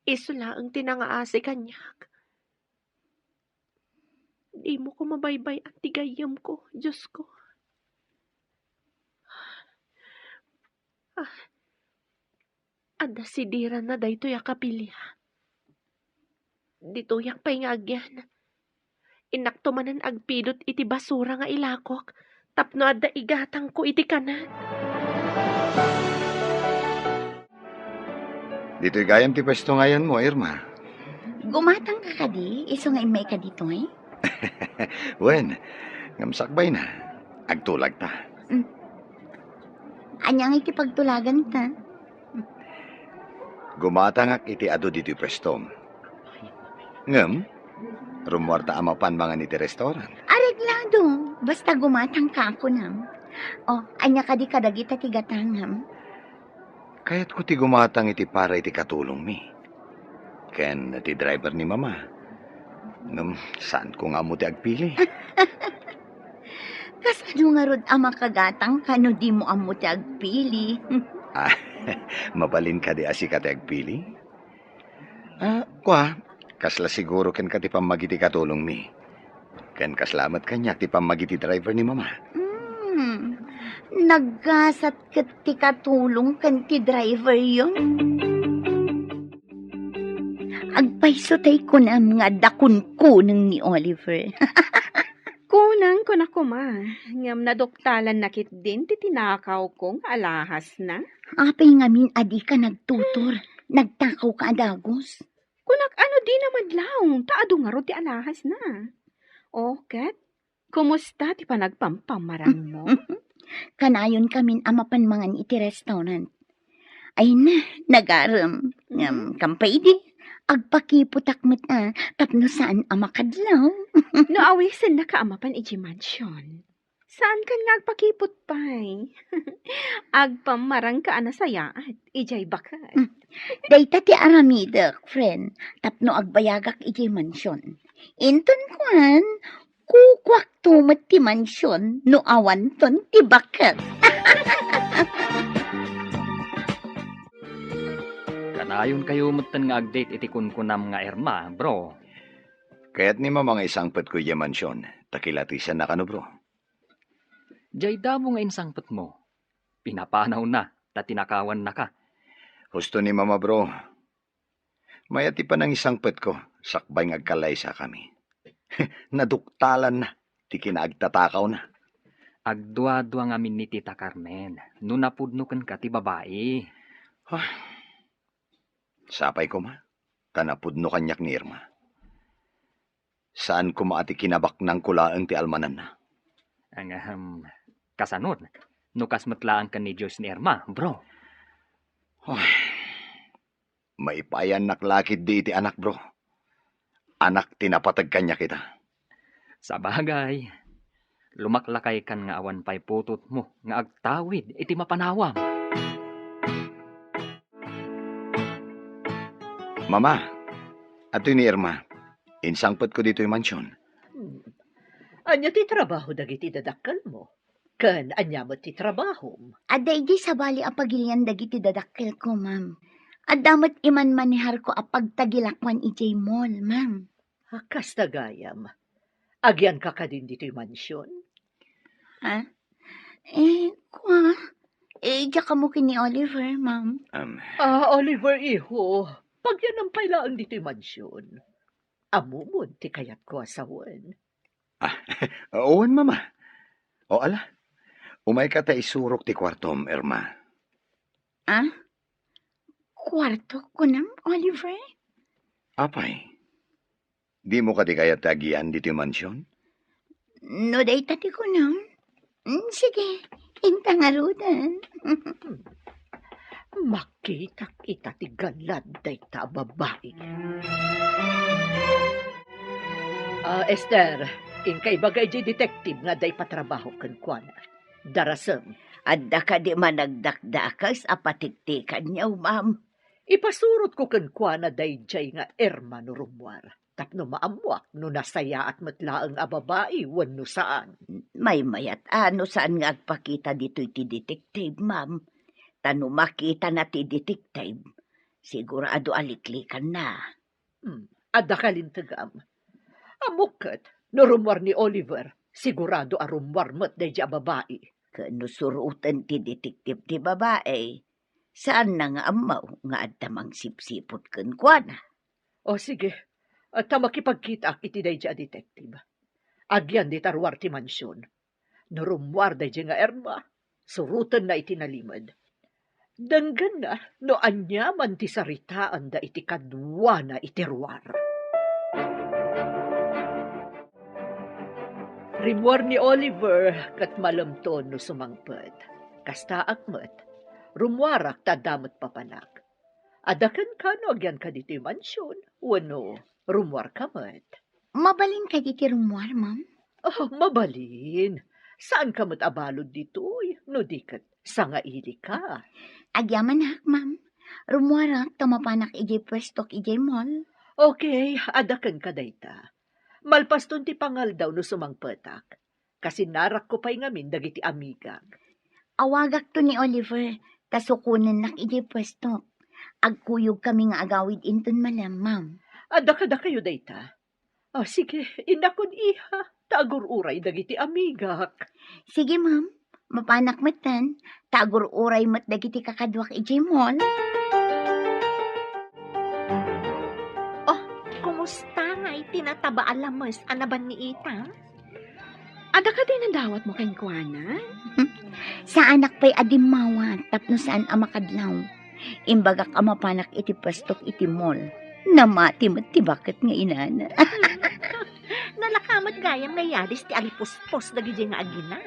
Isula ang tinangaasi kanyak. Di mo ko mabaybay ang tigayim ko, Diyos ko. Anda sidiran na daytoy akapilya. Ditoyak pa'y nga agyan. Inaktumanan agpidot iti basura nga ilakok. Tapno adda igatang ko iti kanan.
Dito'y gayam ti pwesto ngayon mo, Irma.
Gumatang ka kadi, iso nga imay ka dito eh.
Wen, ngamsakbay na. Agtulag ta.
Anyang ikipagtulagan ta.
Gumatangak iti ado dito'y pwestom. Ngam, rumwarta amapan mga niti restaurant.
Areglado, basta gumatang ka ako nam. O, anya ka di kadagita tigatangam.
Kaya't ko ti gumatang iti para iti katulong mi. Ken ti driver ni mama. Ngam, saan ko nga mo ti agpili?
Kasano nga rod ama kagatang kano di mo amo ti agpili.
Mabalin ka di asi ka ti agpili? Kwa, kasla siguro ken ka ti pamagiti katulong mi. Ken kaslamat kanya ti pamagiti driver ni mama.
Naggasat kat ti katulong kan ti driver yun. Agpaiso tay ko na mga dakun-kunang ni Oliver.
Kunang ko na kuma. Ngam nadoktalan nakit din ti tinakaw kong alahas na.
Apay ngamin adi ka nagtutor. Nagtakaw ka adagos.
Kunak ano di naman laong, taado nga ro ti alahas na. O, Kat, kumusta ti panagpampamarang mo?
Kanayon kamin amapan mangan iti restaurant. Ay na, nagaram. Kampay di, agpakiputak mo tapno saan amakadlaw.
No awisan na kaamapan iji mansion. Saan kan nga agpakipot pay? Agpamarang ka anasayaat, ijay bakat.
Dayta ti aramidek, friend. Tapno agbayagak iti mansyon. Inton kwan, kukwak tumat ti mansyon, no awan ton ti bakat.
Kanayon kayo mutan nga agdate iti kunkunam nga Erma, bro.
Kaya't ni mga isang pet ko yung mansyon, takilatisan na kano bro.
Jay damo nga insangpet mo. Pinapanaw na, tatinakawan na ka.
Husto ni mama bro. Mayati pa ng isang pet ko, sakbay ng agkalaysa kami. Naduktalan na, ti kinaagtatakaw na.
Agdwa-dwa nga min ni Tita Carmen, no napudnukan ka ti babae.
Sapay ko ma, kanapudno kanyak ni Irma. Saan ko maati kinabak ng kulaang ti almanan na?
Ang kasanod, nukas matlaan ka ni Diyos ni Irma, bro.
Maipayan naklakid di iti anak bro. Anak tinapatag kanya kita.
Sa bagay, lumaklakay kan nga awan pay putot mo, nga agtawid, iti mapanawam.
Mama, ato ni Irma, insangpet ko dito yung mansyon.
Anya ti trabaho dagiti dadakkel mo. Ken anya mo ti trabaho.
Aday di sabali apagilian dagiti dadakkel ko, ma'am. Adamat iman manihar ko apagtagilakwan ijay mall, ma'am.
Hakas tagayam. Agyan ka ka din dito'y mansyon.
Ha? Diya ka mo kini Oliver, ma'am.
Oliver, iho. Pag yan ang pailaan dito'y mansyon. Amumon ti kayat ko asawan.
Owan mama. O ala, umay ka ta isurok ti kwartom, Irma.
Kwarto ko nam, Oliver?
Apay, di mo ka di kaya tagian dito yung mansyon?
No, day tati ko nam. Sige, intangarudan.
Makita kita ti galad day ta babae. Esther, inkay bagay di detective nga day patrabaho kan kuana. Darasem.
Adda ka di managdakdakas apatiktikan niyaw, ma'am.
Ipasurot ko kan kuana day jay nga Irma no rumwar. Tapno maamuak no nasaya at matlaang ababae wano saan.
May mayat ano saan nga agpakita dito iti detective, ma'am. Tano makita na ti detective, sigurado aliklikan na.
Adda kalintagam. Amukat, no rumwar ni Oliver, sigurado arumwar mo't day di ababae.
Kano surutan ti detective ti babae, saan na nga amaw nga adamang sipsipot kan kuana?
O sige, at makipagkita iti day di detective. Agyan di tarwar ti mansyon. No rumwar day di nga Irma, surutan na iti nalimad. Danggan na, no anyaman ti saritaan da iti kadwa na iti ruwar. Rimwar ni Oliver, kat malamton no sumangpet. Kasta akmet, rumwarak tadamot papanak. Adakan ka no agyan ka dito yung mansyon, wano, rumwar ka met.
Mabalin ka diti rumwar, ma'am?
Oh, mabalin. Saan ka met abalod dito, no dikat, sanga ili ka.
Agyaman hak, ma'am. Rumwarak tamapanak ijay pwestok ijay mall.
Okay, adakan ka dayta. Malpaston ti pangal daw no sumangpetak. Kasi narak ko pa'y ngamin dagiti amigak.
Awagak to ni Oliver, tasukunan nak ijay pwestok. Agkuyog kami nga agawid inton malam, ma'am.
Adaka kayo dayta. Sige, inakon iha, tagur-uray dagiti amigak.
Sige, ma'am. Mapanak matan, tagur-uray mat dagiti kakadwak ijay mall.
Kumusta nga itinataba alamas anaban ni Ita?
Ada ka din ang dawat mo kay kuana?
Sa anak pa'y adimawan, tapno saan amakadlaw. Imbagak amapanak iti pastok iti mall. Namati mat ti bakit nga inana.
Nalakamat gayam nga yadis ti alipuspos dagiti nga agina.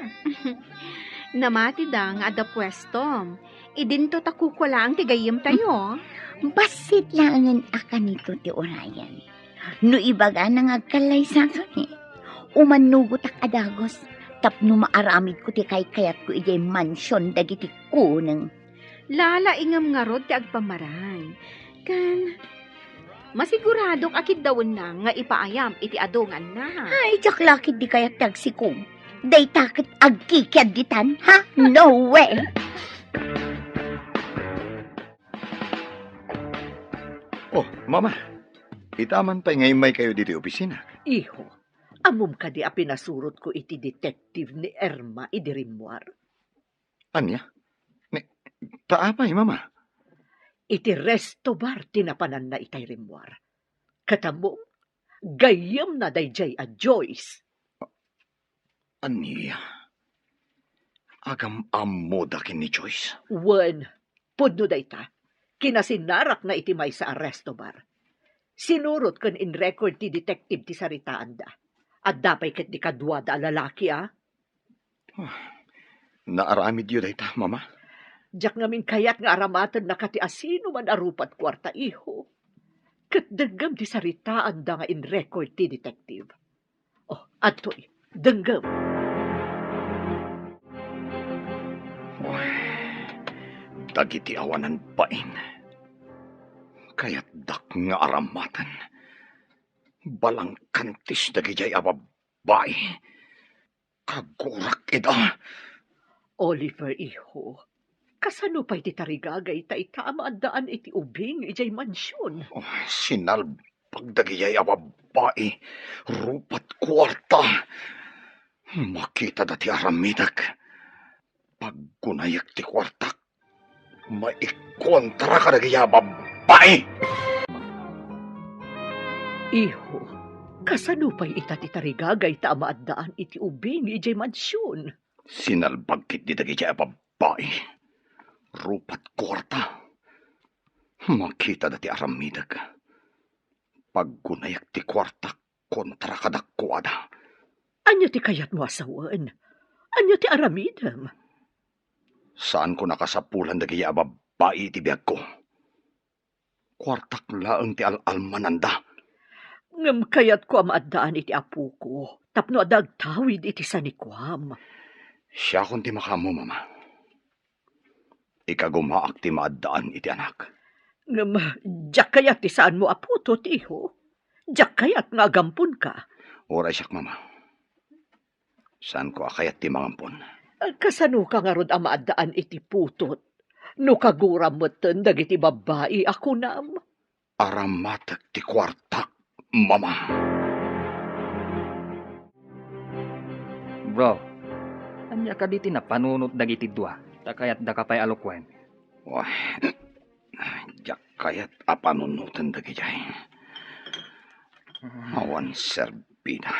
Namati da nga ada pwesto. Idinto takukula ang tigayim tayo.
Basit lang ang akan nito ti orayan. No ibaga na ngagkalay sa kani. Umanugot ak adagos. Tapno maaramid ko ti kayat ko ijay mansyon dagiti kuneng.
Lala ingam nga rod ti agpamaray. Kan, masiguradok akid dawon na nga ipaayam iti adungan na.
Ay, jaklakid di kayat tagsikom. Day takit agkikyad ditan, ha? No way!
Oh, mama. Itaman pa ngayon may kayo dito opisina.
Iho, amom ka di a pinasurot ko iti detective ni Erma idirimwar.
Anya? Taapay, mama.
Iti resto bar tinapanan na itay rimwar. Katamo, gayam na dayjay a Joyce.
Anya? Agam amo dakin ni Joyce.
Wen, pudno dayta, kinasinarak na iti may sa resto bar. Sinurot kan in record ti detective ti saritaan da. At dapay ket di kadwa da lalaki
Naaramid yun dayta, mama.
Diyak ngamin kayat nga aramatan na kati asino man arupat kwarta iho. Ket denggam ti saritaan da nga in record ti detective. Oh, atoy, denggam.
Dagiti awanan pain. Kaya't dak nga aramatan. Balang kantis dagijay ababay. Kagurak ida.
Oliver iho, kasano pa'y ti tarigagay ta itaamaadaan iti ubing ijay mansyon.
Oh, sinalbag dagijay ababay. Rupat kwarta. Makita dati aramidak. Paggunayak ti kwartak. Maikontra ka dagijay ababay.
Iho, kasano pa'y ita ti tarigagay ta amaadaan iti ubing ijay mansyon.
Sinalbagkit di dagijay ababay. Rupat kwarta. Makita dati aramidag. Paggunayak ti kwarta kontra kadakwada.
Anya ti kayat mo asawan? Anya ti aramidam?
Saan ko nakasapulan dagijay ababay ti biyag ko? Kwartak laeng ti al-almananda.
Ngam kayat ko amaadaan iti apu ko. Tapno adag tawid iti sanikwam.
Siya kung ti makamo, mama. Ikagumaak ti maadaan iti anak.
Ngam, diyak kayat ti saan mo aputo, tiho. Diyak kayat nga agampun ka.
Oray siyak, mama. Saan ko akayat ti mangampon?
Kasano ka nga rod amaadaan iti putot? No kaguram moten dagiti babae ako nam.
Aramatak ti kwartak, mama.
Bro, anya ka diti na panunot dagiti dua. Takayat da ka pa'y alokwen.
Wah, diyak kayat apanunutan dagijay. Awan serbida.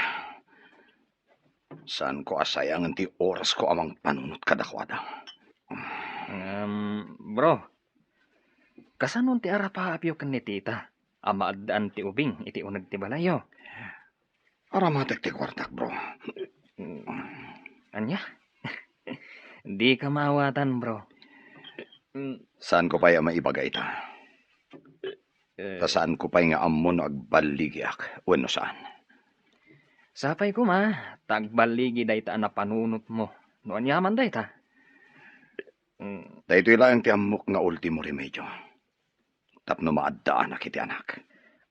Saan ko asayangan ti oras ko amang panunot kadakwada?
Bro, kasanon ti arapahapyo kan ni tita? Amaadaan ti ubing, iti unag ti balayo.
Aramatek ti kwartak, bro.
Anya? Di ka maawatan, bro.
Saan ko pa'y maibagay ta? Saan ko pa'y nga amon agbaligyak? Wano saan?
Sapay ko ma, tagbaligi day ta na panunot mo. Noan yaman day ta.
Dahito ilang ti amok nga ultimo remedyo. Tapno maadaan na kiti anak.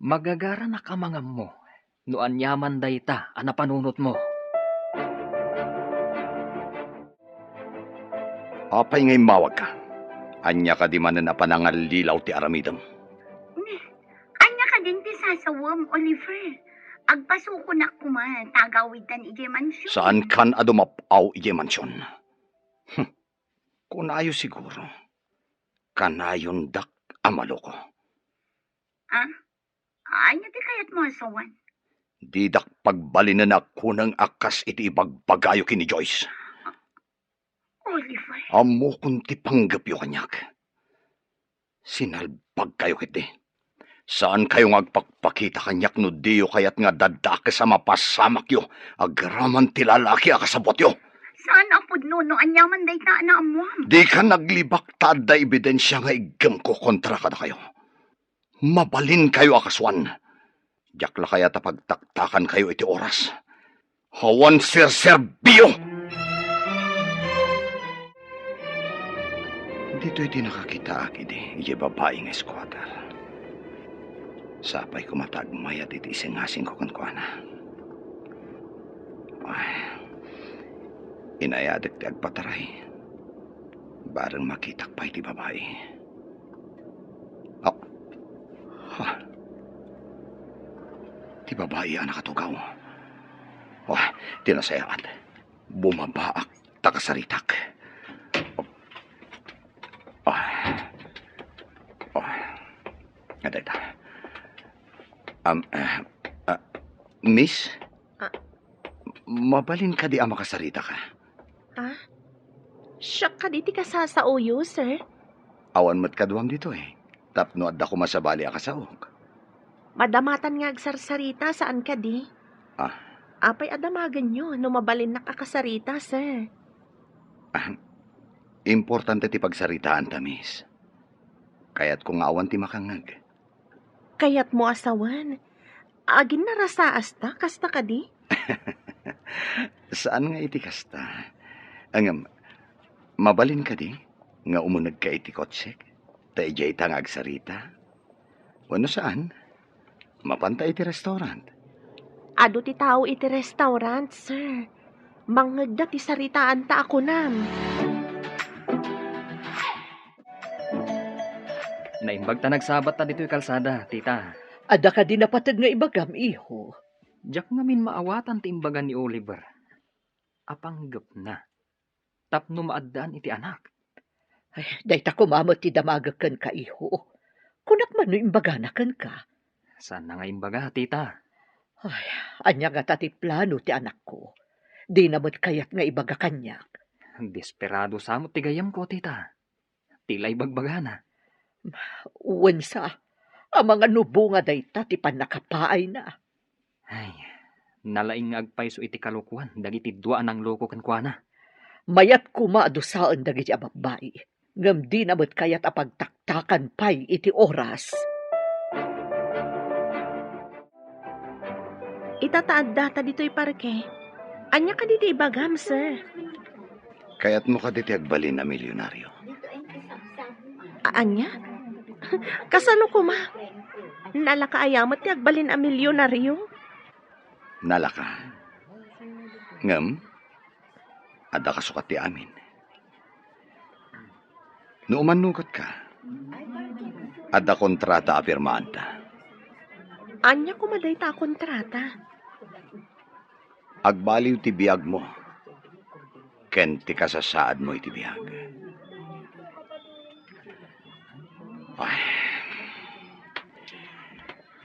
Magagara na kamangam mo. Noan yaman day ta, ana panunot mo.
Apay ngay mawag ka. Anya ka di man na panangalilaw ti aramidam.
Anya ka din ti sasawam, Oliver. Agpasuko na kuman, tagawitan ije mansyon.
Saan kan adumapaw ije mansyon? Kunayo siguro. Kanayon dak amaloko.
Anya ti kayat mo asawan?
Didak pagbalinan ako ng akas iti ibagbagayo kini Joyce.
Oliver.
Amo kunti panggapyo kanyak. Sinalbag kayo kiti. Saan kayo agpakpakita kanyak no diyo kayat nga dadake sa mapasamak yo. Agraman ti lalaki akasabot yo.
Saan apod no anyaman day ta na amuam?
Di ka naglibak tada ebidensya nga igam ko kontra kada kayo. Mabalin kayo akaswan. Diyak la kaya tapagtaktakan kayo iti oras. Hawan serserbio! Dito iti nakakita akid iti babae nga squatter. Sapay kumatagmayat iti isingasing ko kankwana. Ay, inayadik ti agpataray. Barang makitak pa iti babae. Oh, ha. Ti babae ang nakatugaw. Oh, tinasayaan. Bumabaak, takasaritak. Ada. Miss? Mabalin ka di ang makasarita ka.
Siya ka di ti kasasauyo, sir.
Awan mat kaduam dito Tapno adda ko masabali ang kasaok.
Madamatan nga agsarsarita saan ka di. Apay adamagan nyo no mabalin na kakasarita, sir.
Importante ti pagsaritaan ta, miss. Kaya't kung awan ti makangag.
Kaya't mo asawan. Agin na rasaas ta, kasta ka di.
Saan nga iti kasta? Ang mabalin ka di? Nga umunag ka iti kotsek? Taijay ta nga agsarita? Wano saan? Mapanta iti restaurant.
Ado ti tao iti restaurant, sir. Mangagda ti saritaan ta ako nam.
Naimbag ta nagsabat ta dito'y kalsada, tita.
Ada ka din napatag nga ibagam, iho.
Diyak nga min maawatan ti imbagan ni Oliver. Apanggap na. Tapno maaddaan iti anak.
Ay, dayta kumamot ti damagakan ka, iho. Kunak man no imbaganakan ka.
Saan na nga imbaga, tita?
Ay, anya nga tati plano ti anak ko. Di namot kayat nga ibaga kanyak.
Desperado samot ti gayam ko, tita. Tila'y bagbagana.
Uwansa, ang mga nubo nga dayta ti panakapaay na.
Ay, nalaing nga agpayso iti kalukuan, dagiti duaan ang loko kankwana.
Mayat kumadusaan dagiti ababay. Ngam di namot kayat apagtaktakan pay iti oras.
Itataad data dito'y parke. Anya ka dito ibagam, sir.
Kaya't mo ka diti agbalin na milyonaryo.
Anya? Kasano ko, ma? Nalakaayamat ti agbalin a milyonaryo?
Nalaka. Ngam, ada ka sukat ti amin. No umanugot ka, ada kontrata apirmaan ta.
Anya ko maday ta kontrata?
Agbaliw ti biyag mo. Ken ti kasasaad mo iti biyag. Ay.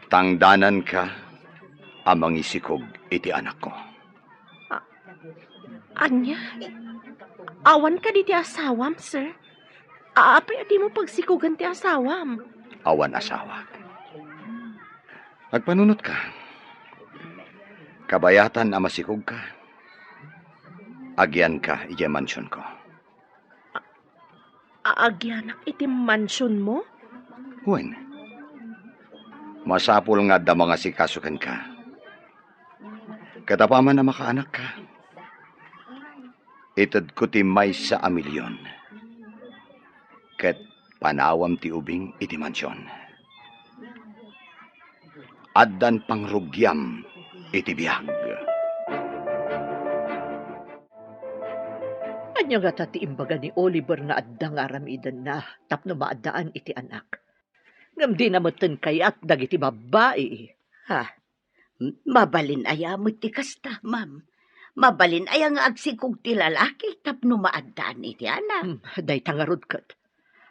Tangdanan ka amang isikog iti anak ko.
Anya? Awan ka di ti asawam, sir? Apay adi mo pagsikugan ti asawam?
Awan asawa. Agpanunot ka. Kabayatan ang masikog ka. Agyan ka iti mansyon ko.
Agyanak iti mansyon mo?
Wen. Masapul nga da mga sikasukan ka. Katapaman na makaanak ka. Itad ko ti may sa amilyon. Ket panawam ti ubing iti mansyon. Addan pangrugyam iti biyag.
Anya nga tati imbaga ni Oliver nga addang aramidan na tapno maadaan iti anak. Ngam di namatan kayat dagiti babae.
Mabalin aya mo ti kasta, ma'am. Mabalin aya nga agsikog ti lalaki tapno maadaan iti anak.
Day tangarod kat.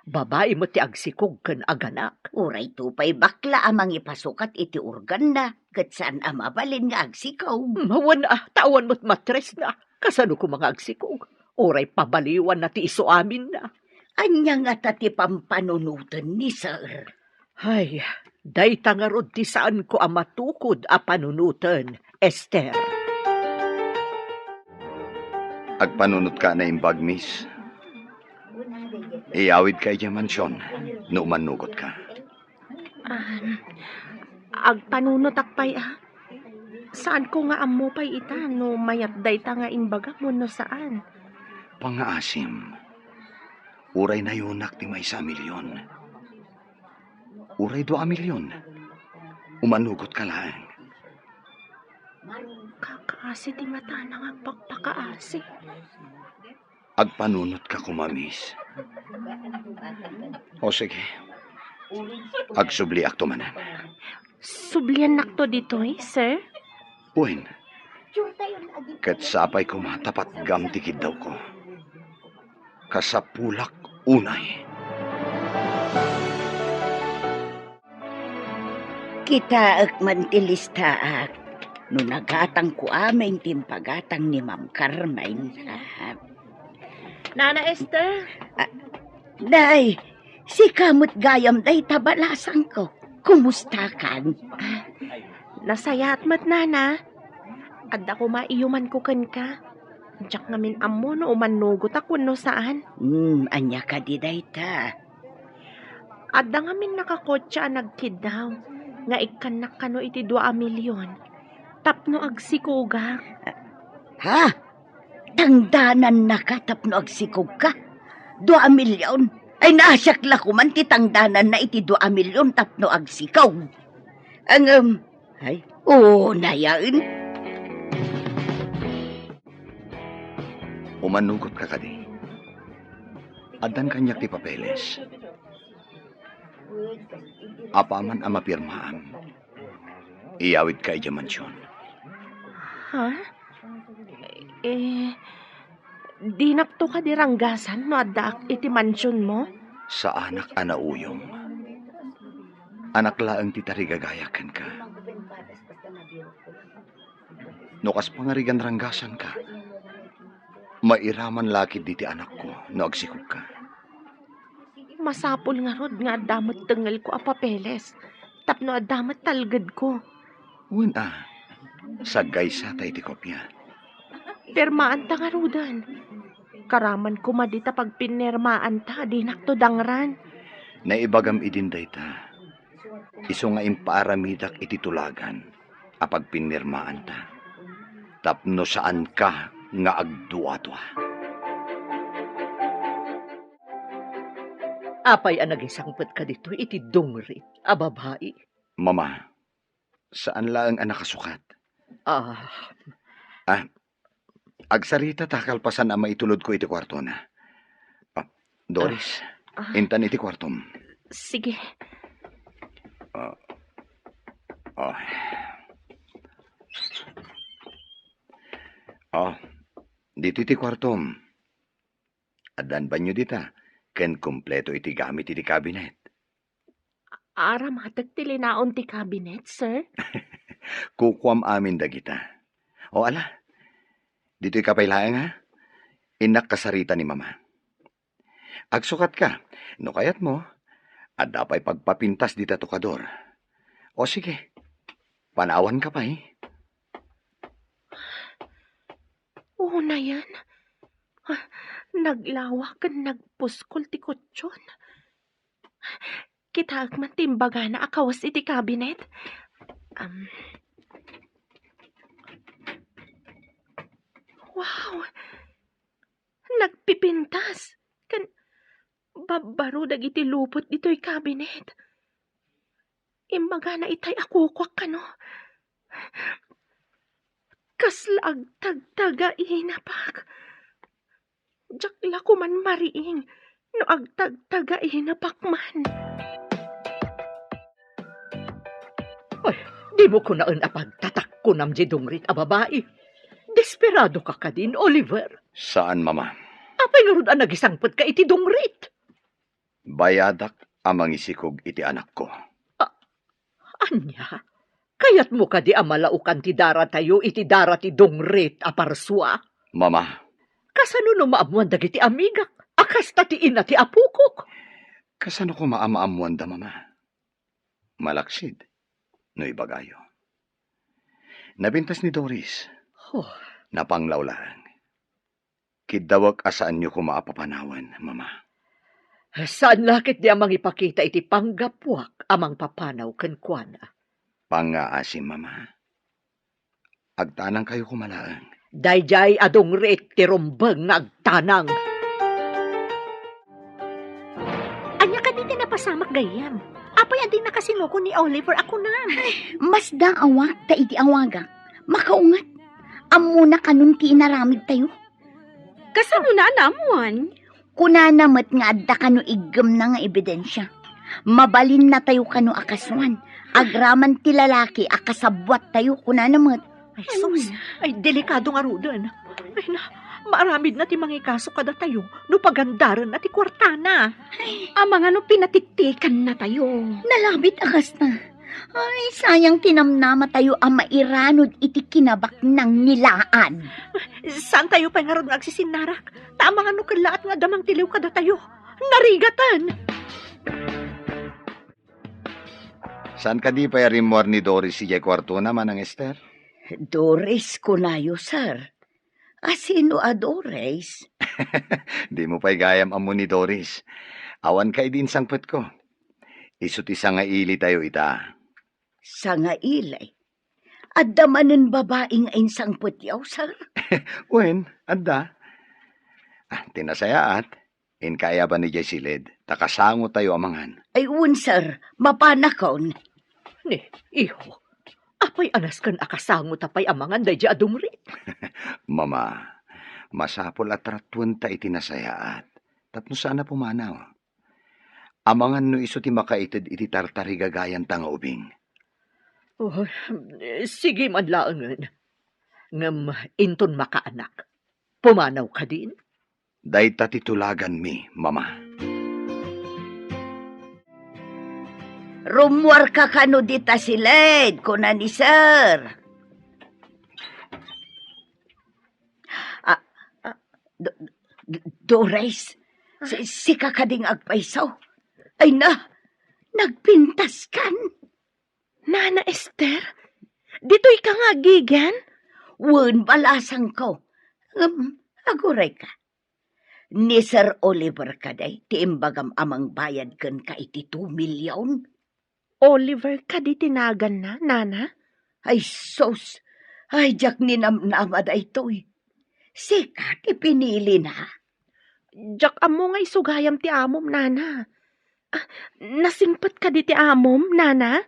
Babae mo ti agsikog ken aganak.
Uray tupay bakla amang ipasukat iti organ na. Kat saan ang mabalin nga agsikog.
Mawan tawan mo't matres na. Kasano ko mga agsikog. Uray pabaliwan na ti iso amin na.
Anya nga tati pampanunutan ni sir.
Ay, day tangarod ti saan ko amatukod a panunutan, Esther.
Agpanunot ka na imbag, miss. Iyawid ka iti mansyon no umanugot ka.
Agpanunot akpay Saan ko nga amo pa'y ita no mayat day ta nga inbaga mo no saan?
Pangaasim. Uray na yunak ti may 1,000,000. Uray 2,000,000. Umanugot ka lang.
Kakaasi ti mata nang agpakpakaasi.
Agpanunot ka kumamis. O sige. Agsubli akto manan.
Sublian nakto dito sir?
Uwin. Kat sapay ko matapat gamtikid daw ko. Kasapulak unay.
Kita ak mantilistaak. No nagatang ko aming timpagatang ni Ma'am Carmine.
Nana Esther?
Day, si kamot gayam day tabalasang ko. Kumusta kan?
Nasayat mat nana. Adda ko maiyuman ko kan ka. Diyak ngamin amo no umanugot ako no saan.
Anya ka di day ta.
Adda ngamin nakakotsa nagkid daw. Nga ikanak kano iti 2,000,000. Tapno agsikuga.
Ha? Tangdanan na ka tapno agsikog ka? 2,000,000? Ay nasakla ko man ti tangdanan na iti 2,000,000 tapno agsikaw. Ay, na yan.
Umanugot ka kadi. Adan kanyak ti papeles. Apaman ang mapirmaan. Iyawid ka ija mansyon.
Ha? Di nakto ka di ranggasan no adda iti mansyon mo?
Sa anak anauyong. Anak laang ti tarigagayakan ka. Nukas pangarigan ranggasan ka. Mairaman lakid di ti anak ko no agsikog ka.
Masapol nga rod nga adamot tengal ko a papeles. Tapno adamot talgad ko.
Uwan sagay sa tay ti kopya.
Pirmaan ta nga rodan. Karaman ko madita pag pinirmaan ta, di nakto dangran.
Naibagam idinday ta. Iso nga impaaramidak iti tulagan. Apag pinirmaan ta. Tapno saan ka nga agduwa-duwa.
Apay ang nagisangpet ka dito, iti dungrit, a babae.
Mama, saan lang ang nakasukat? Agsarita takalpasan ang maitulod ko iti kwarto na. Doris, intan iti kwartom.
Sige.
Dito iti kwartom. Adan banyo dita. Ken kompleto iti gamit iti kabinet.
Matag ti linaon ti cabinet, sir?
Kukwam amin dagita. O ala, dito'y kapailaang ha? Inak kasarita ni mama. Agsukat ka, no kayat mo, at dapay pagpapintas di tatokador. O sige, panawan ka pa
Oo na yan. Naglawak kan nagpuskol ti kutsyon. Kita agman timbaga na akawas iti kabinet. Wow! Nagpipintas. Kan babaro dagiti lupot dito'y kabinet. Imbaga na itay akukwak ka no. Kaslag tagtaga inapak. Jakla ko man mariing no agtagtaga inapak man.
Ay, di mo ko naan apagtatak ko nam di dungrit a babae. Desperado ka ka din, Oliver.
Saan, mama?
Apay nga ron ang nagisangpet ka iti dungrit.
Bayadak amang isikog iti anak ko.
Anya? Kayat mo ka di amalaukan ti dara tayo iti dara ti dungrit a parswa?
Mama.
Kasano no maamuan dagiti amigak? Akas ta ti ina ti apukok?
Kasano ko maamaamuan da, mama? Malaksid. No ibagayo. Nabintas ni Doris. Napanglawlaan. Kidawag asaan niyo ko maapapanawan, mama.
Saan lakit di amang ipakita iti panggapwak amang papanaw ken kuana?
Pangaasim, mama. Agtanang kayo kumalaang.
Dayjay adong ret ti rumbeng nga agtanang.
Anya ka di napasamak gayam. Apay ading nakasinuko ni Oliver ako na.
Mas daawak ta iti awagak. Makaungat. Amuna kanun ti inaramid tayo.
Kasano na namuan?
Kuna namat nga adda kano igem na nga ebidensya. Mabalin na tayo kano akaswan. Agraman ti lalaki akasabwat tayo kuna namat.
Ay sus, ay delikado nga rudan. Ay na, maaramid na ti mangikaso kada tayo. No pagandaran na ti kwartana.
Amang ano pinatiktikan na tayo.
Nalabit akas na. Ay, sayang tinamnama tayo ang mairanod iti kinabak ng nilaan.
Saan tayo pa nga ron agsisinarak? Tama nga no kalaat nga damang tiliw kada tayo. Narigatan!
Saan ka di pa rimor ni Doris si kwarto naman ang Esther?
Doris kunayo, sir. Asino a Doris?
Di mo pa'y gayam amo ni Doris. Awan kay din sangpet ko. Isut isa nga ili tayo ita.
Sa nga ilay. Adda manen babaeng ainsang putyaw, sir.
Wen, adda. Tinasayaat. In kaya ba ni Jessilid? Takasango tayo amangan.
Ay, sir. Mapanakon.
Ni, iho. Apay anas kan akasango tapay amangan dayjay adong ret.
Mama, masapol at ratwan ta itinasayaat. Tapno sana pumanaw. Amangan no iso ti makaited iti tartari gagayan tanga ubing.
Oh, sige man laangan. Ngam inton makaanak. Pumanaw ka din?
Dayta titulagan mi, mama.
Rumwar ka kano dita silid, kuna ni sir. Doris, si kakading agpaisaw. Ay na, nagpintas kan.
Nana Esther, dito'y ka nga gigan?
Wen balasang ko. Aguray ka. Ni Sir Oliver kaday, tiimbagam amang bayad kan ka iti 2 milyon.
Oliver ka di tinagan na, Nana?
Ay sos, ay jak ninamnama da ito'y. Sikat ipinili na.
Jak amo nga isugayam ti amom, Nana. Nasingpet ka di ti amom, Nana?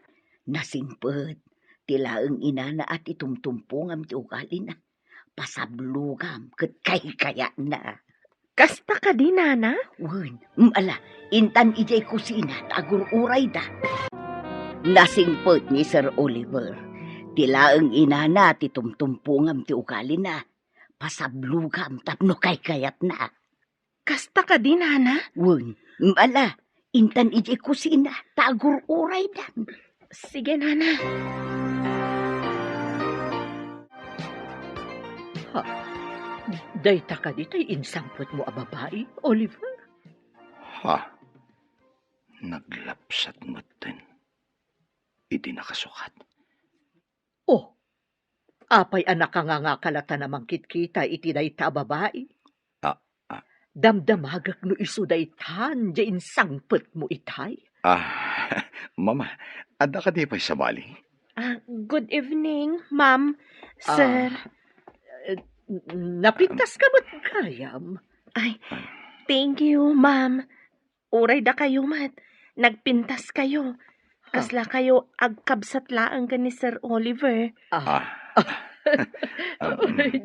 Nasingpet, tilaang inana at itumtumpungam ti ugali na. Pasablugam, kat kaya na.
Kasta ka di, Nana?
Wen, ala, intan ijay kusina, tagur-uray da. Nasingpet ni Sir Oliver. Tilaang inana at itumtumpungam ti ugali na. Pasablugam, tapno kayat na.
Kasta ka di, Nana?
Wen, ala, intan ijay kusina, tagur-uray da.
Sige, Nana.
Dayta ka ditay insangpot mo a babae, Oliver?
Ha? Naglapsat mo din. Iti nakasukat.
Oh, apay anak ka nga kalata namang kitkita iti dayta babae. Damdamagak no iso daytan, diyan sangpot mo itay.
Mama, ada ka di pa'y sabali?
Good evening, Ma'am, Sir.
Napintas ka ba't kayam?
Ay, thank you, Ma'am. Uray da kayo, mat. Nagpintas kayo. Kasla kayo agkabsat laang ka ni Sir Oliver.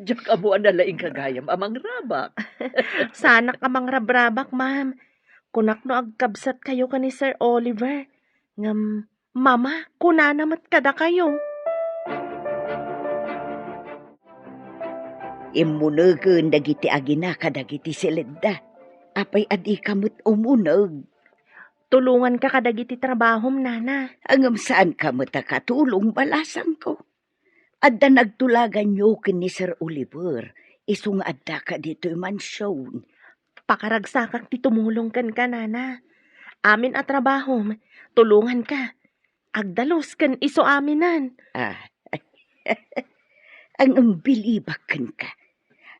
Diyak amo ang nalaing kagayam amang rabak.
Sana kamang rabrabak, Ma'am. Kunak no agkabsat kayo ka ni Sir Oliver. Ngam, Mama, kunanamat kada kayo.
Imunugun dagiti agina kadagiti silenda. Apay adi kamut umunag.
Tulungan ka kadagiti trabahom, Nana.
Angam saan kamut katulong balasang ko. Adda nagtulagan nyo kin ni Sir Oliver. Isung adda ka dito'y mansyon.
Pakaragsakak ti tumulong kan ka, Nana. Amin at trabahom, tulungan ka. Agdalos kan iso aminan.
Ang ambilibakan ka.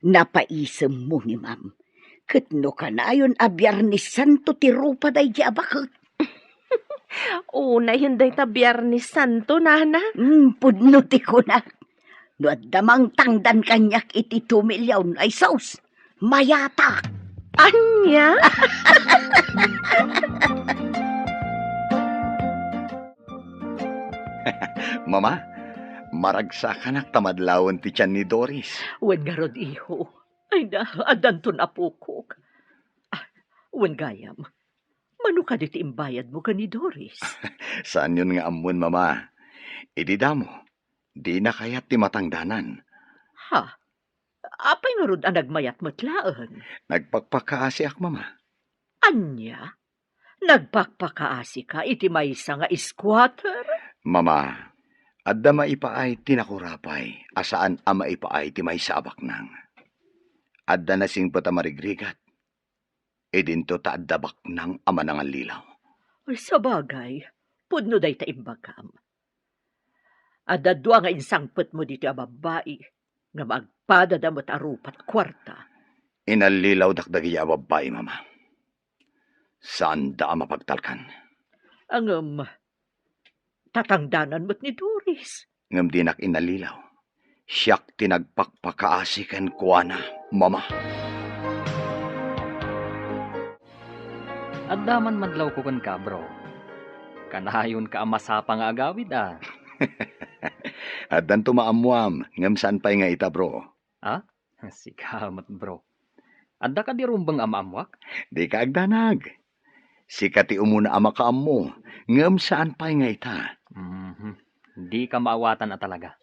Napaisem mo ni ma'am. Katno ka na ayon a Biyernes Santo ti rupa day di abakot.
Una, hindi ta Biyernes Santo, Nana.
Pudno ti ko na. No at damang tangdan kanyak iti 2 milyon ay sauce. Mayata.
Anya?
Mama, maragsakan tamadlawan ti tiyan ni Doris.
Wen nga rod iho. Ay na, adanto na pukok. Wen gayam. Mano ka diti imbayad mo ka ni Doris?
Saan yun nga amun, mama? Idida mo, di na kayat ti matangdanan.
Ha? Apay nga rod ang nagmayat matlaan?
Nagpagpakaasi ak, mama.
Anya? Nagpakpakaasi ka iti maysa nga squatter?
Mama, adda maipaay tinakurapay, asaan ama ipaay ti may sabak nang. Adda na sing patamarigrigat. Dinto ta adda baknang ama nang lilaw.
Ay, sa bagay, pudno day ta imbagam. Adda dua nga insangpet mo dito a babae, nga magpadada mo't arupat kwarta.
Inalilaw dakdagi a babae, mama. Saan da mapagtalkan?
Ang tatangdanan mo't ni Doris.
Ngam dinak inalilaw. Siyak tinagpakpakaasikan kuana, mama.
At daman madlaw ko kan ka, bro. Kanahayon ka amasapa nga agawid, ah.
At dan tumaamuam, ngam saan pa'y nga ita, bro?
Sikamat, bro. Adda ka di rumbang amaamwak?
Di ka agdanag. Sikati umuna ama ka mo, ngam saan pa'y nga ita.
Di ka maawatan na talaga.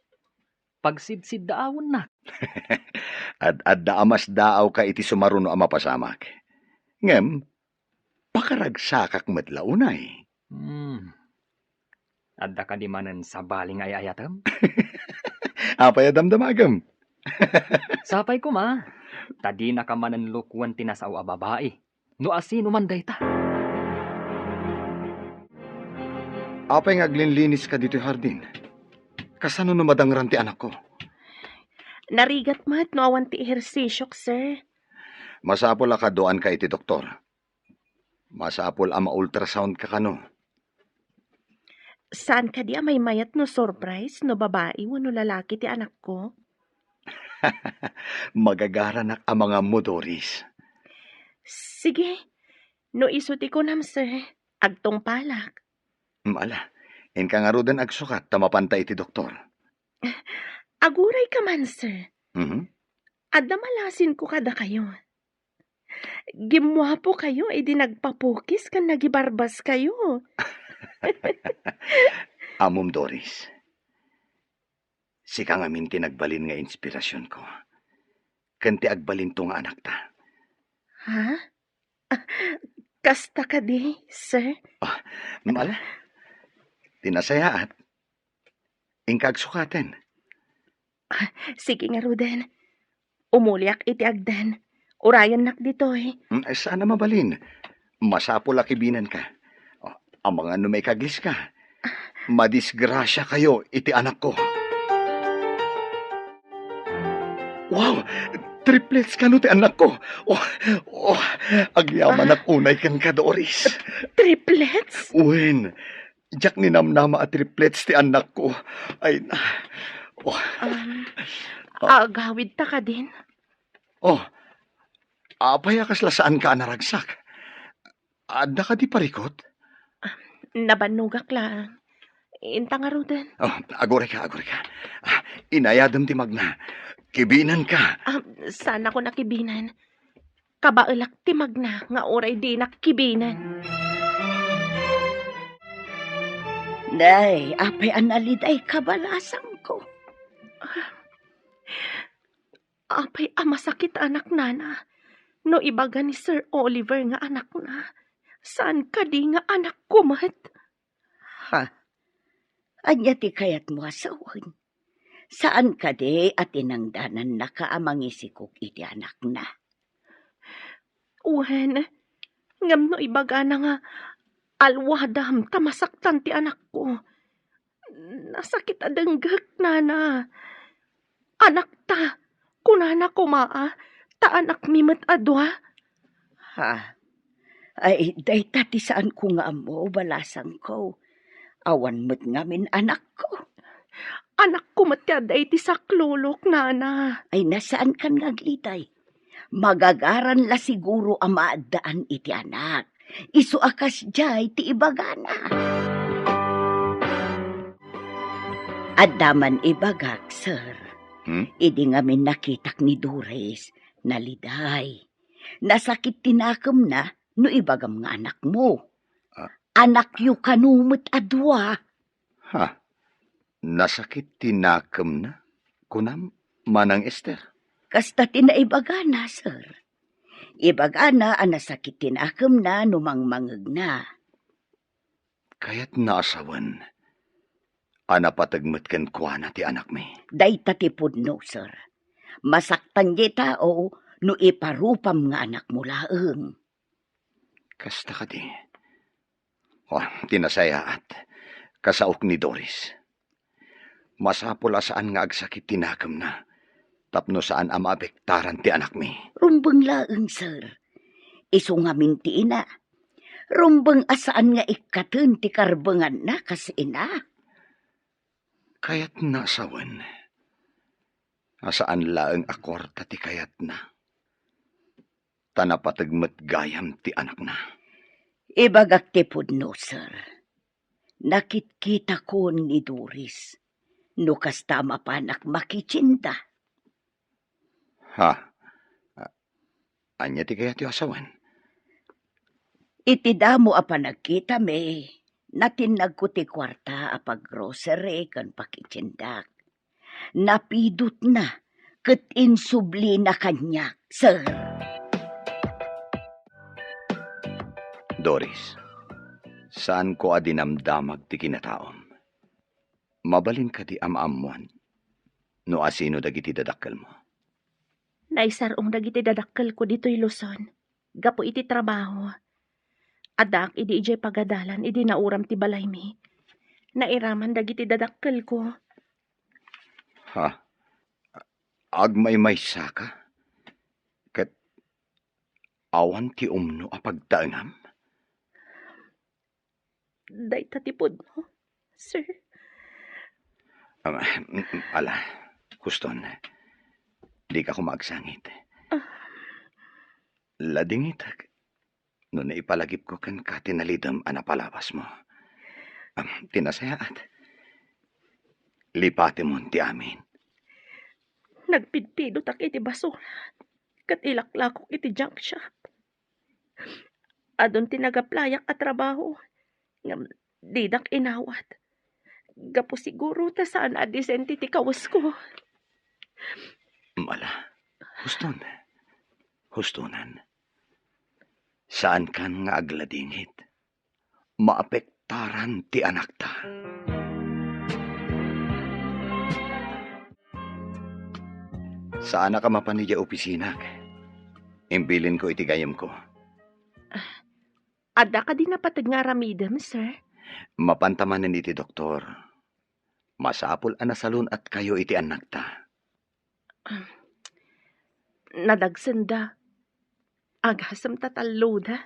Pagsidsid daawon na.
At adda amas daaw ka iti sumaruno ama pasamak. Ngam, pakaragsakak matlaunay.
Adda ka di manan sa baling ay ayatam?
Apay adamdamagam.
Sapay ko ma. Tadi na ka manan lukwan tinasaw a babae. No asino man dayta.
Apay nga aglinlinis ka dito hardin. Kasano no madangran ti anak ko?
Narigat mat no awan ti ehersisyo, sir.
Masapol ka doan ka iti doktor. Masapol ama ultrasound ka kano.
Saan ka di may mayat no surprise no babae no lalaki ti anak ko?
Magagaranak ang mga modoris.
Sige, no isuti ko nam, sir. Agtong palak.
Mala, in ka nga rodan agsukat tamapantay iti doktor.
Aguray ka man, sir. Adda malasin ko kada kayo. Gimwapo kayo, di nagpapukis kan nagibarbas kayo.
Amom Doris, sika nga minti nagbalin nga inspirasyon ko. Kanti agbalin to nga anak ta.
Ha? Kasta ka di, sir?
Mala, tinasayaat. Ingkag sukaten.
Sige nga, Ruden. Umuliak iti agdan. Urayan nak dito
Sana mabalin. Masapol akibinan ka. Ang mga numay kaglis ka. Madisgrasya kayo iti anak ko. Wow! Triplets ka no ti anak ko. Agyaman at unay kan ka, Doris.
Triplets?
Uwin, jak ninamnama at triplets ti anak ko. Ay na.
Agawid ta ka din.
Apay akasla saan ka naragsak? Adda ka di parikot?
Nabanugak lang. Inta nga, Ruden.
Agore ka. Inayadam ti magna. Kibinan ka.
Sana ko nakibinan. Kabailak ti magna nga oray di nakibinan.
Nay, apay analid ay kabalasang ko.
Apay masakit anak nana. No ibaga ni Sir Oliver nga anak na. Saan ka di nga anak ko, mat?
Ha? Anya ti kayat mo asawan. Saan ka di at inangdanan na kaamangisikok iti anak na?
Uwen, ngam no ibaga na nga alwadam tamasaktan ti anak ko. Nasakit adanggak, nana. Anak ta, kunana kumaa, ta anak mimet adwa.
Ha? Ay, day tati saan ko nga mo, balasang ko. Awan mo't ngamin anak ko.
Anak ko matyada iti saklulok, nana.
Ay nasaan kan ngaglitay? Magagaran la siguro ang maadaan iti anak. Isu akas jay ti ibagana. Adaman ibagak, sir. Idi ngamin nakitak ni Dores, naliday. Nasakit tinakam na, no ibagam nga anak mo. Anak yu kanumot adwa.
Ha? Nasakit tinakam na? Kunam, manang Esther.
Kasta tinaibagana, sir. Ibagana ang nasakit tinakam na numangmangag na.
Kaya't naasawan. Anapatagmat kan kuana ti anak mi.
Day tatipod no, sir. Masaktan di tao no iparupam nga anak mo laeng.
Kasta ka di. Tinasaya at kasaok ni Doris. Masapula saan nga agsakit tinakam na. Tapno saan ang maapektaran ti anak mi.
Rumbang laeng, sir. Iso nga minti ina. Rumbang asaan nga ikatun ti karbangan na kas ina.
Kaya't nasawan. Asaan laeng akwarta ti kayat na. Tanapatagmat gayam ti anak na.
Ibagak tipod no, sir. Nakitkita ko ni Doris. No kasta mapanak makichinta.
Ha? Anya ti kayat yu asawan?
Itidamo a panagkita me. Natinag ko ti kwarta a pag-grocery kan pakichindak. Napidot na ket insubli na kanyak, sir.
Doris, saan ko adinamdamag ti kinataom? Mabalin ka di amaamuan. No asino dagiti dadakkel mo?
Naisarong dagiti dadakkel ko dito'y Luzon. Gapo iti trabaho. Adak, idi ijay pagadalan, idi nauram ti balay mi. Nairaman dagiti dadakkel ko.
Ha? Agmay-may saka? Kat awan ti umno a pagtaangam?
Day tatipod mo, sir.
Ala, Huston. Di ka kumagsangit. Ladingitag. No naipalagip ko kan katinalidam anapalabas mo. Tinasayaat. Lipati mo ti amin.
Nagpidpidot ak iti basura. Kat ilaklakok iti junk shop. Adon tinagaplayak at trabaho. Ngam didak inawat. Gapo siguro ta saan adisenti ti kawas ko.
Mala. Hustonan. Saan kan nga agladingit? Maapektaran ti anak ta. Saan ka mapanidya opisinak? Imbilin ko iti gayam ko.
Ada ka din napatag nga ramidam, sir?
Mapantamanan iti doktor. Masapul anasalun at kayo iti anak ta.
Nadagsenda. Agasam tatalo da.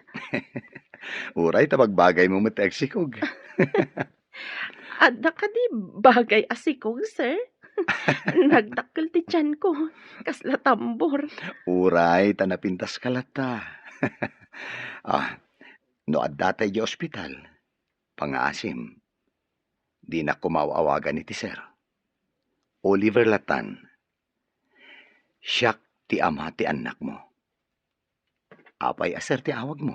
Uray tabagbagay mo mateksikog.
Ada ka di bagay asikog, sir? Nagdakkel ti tiyan ko. Kasla tambor.
Uray tanapintas kalata. No addatay di ospital. Pangaasim. Di na kumawawagan iti sir. Oliver Latan. Siyak ti ama ti anak mo. Apay aser ti awag mo.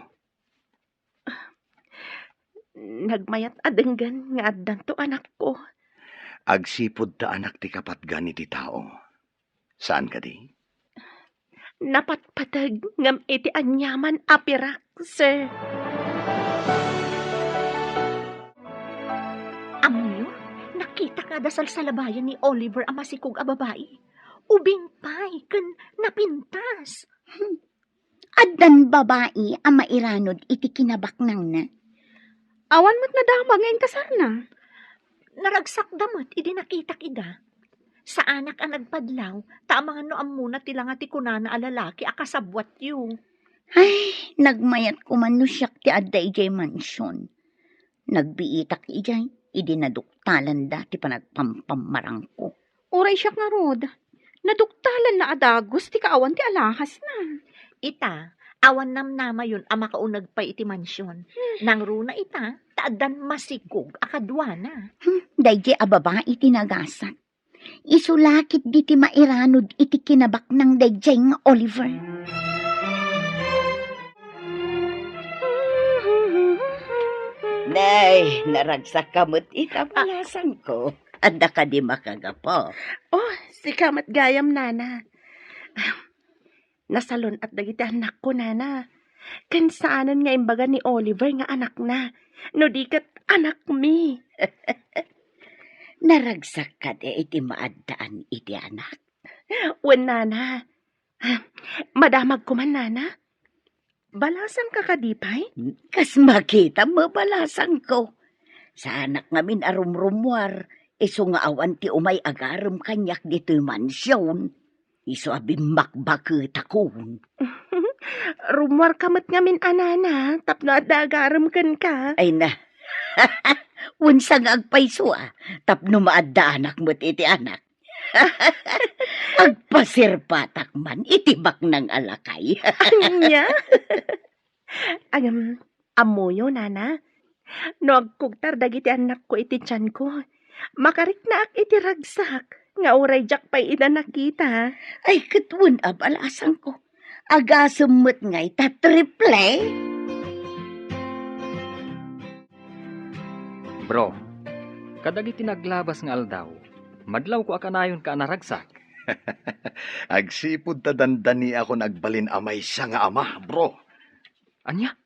Nagmayat adenggan nga addan to anak ko.
Agsipod ta anak ti kapatgan iti tao. Saan ka di?
Napatpatag ngam iti anyaman apirak, sir.
Amonyo, nakita ka dasal sa labayan ni Oliver ang masikog a babae. Ubing pay, kan napintas.
Addan babae ang mairanod iti kinabaknang na.
Awan mo't nadamag ngayon kasarna.
Naragsak damot, idi nakita ida. Sa anak ang nagpadlaw, tamangan no amuna tila nga ti kunana a lalaki akasabwat yu.
Ay, nagmayat ko man no siyak ti adda ijay mansyon. Nagbiitak ijay, Idi naduktalan da ti panagpampamarang ko.
Uray siya nga rod. Naduktalan na adagos ti kaawan ti alahas na.
Ita, awan namnama yun ang makaunag pa iti mansyon. Nang runa ita, taadan masigog akadwana.
Dayjay ababa iti nagasat. Isulakit di ti mairanod iti kinabak ng dayjay nga Oliver.
Nay, naragsak kamot itabalasan ko. Anda ka di makagapo.
Oh, si kamat gayam, nana. Nasalon at dagiti anak ko, nana. Kansaanan nga imbaga ni Oliver nga anak na. No dikat anak mi.
Naragsak ka di iti maadaan iti anak.
Wen, nana. Madamag ko man, nana. Balasan ka kadipay?
Kas makita mo balasan ko. Sa anak ngamin arumrumwar. Iso nga awan ti umay agaram kanyak dito mansyon. Iso abim makbakit akon.
Rumwar kamat ngamin anana. Tapno at dagaram kan ka.
Ay na. Unsang agpaiso tapno maadda anak mo't iti anak. Agpasirpatak man itibak ng alakay.
Anya? Amuyo, nana. No agkugtar dagiti anak ko iti tiyan ko. Makarik na ak iti ragsak. Nga oray jak pa'y ina nakita.
Ay katun abalasan ko. Agasumot ngay ta triple.
Bro, kadagiti naglabas nga aldaw, madlaw ko akanayon ka naragsak.
Agsipod ta dandani ako nagbalin amay siya nga ama, bro.
Anya?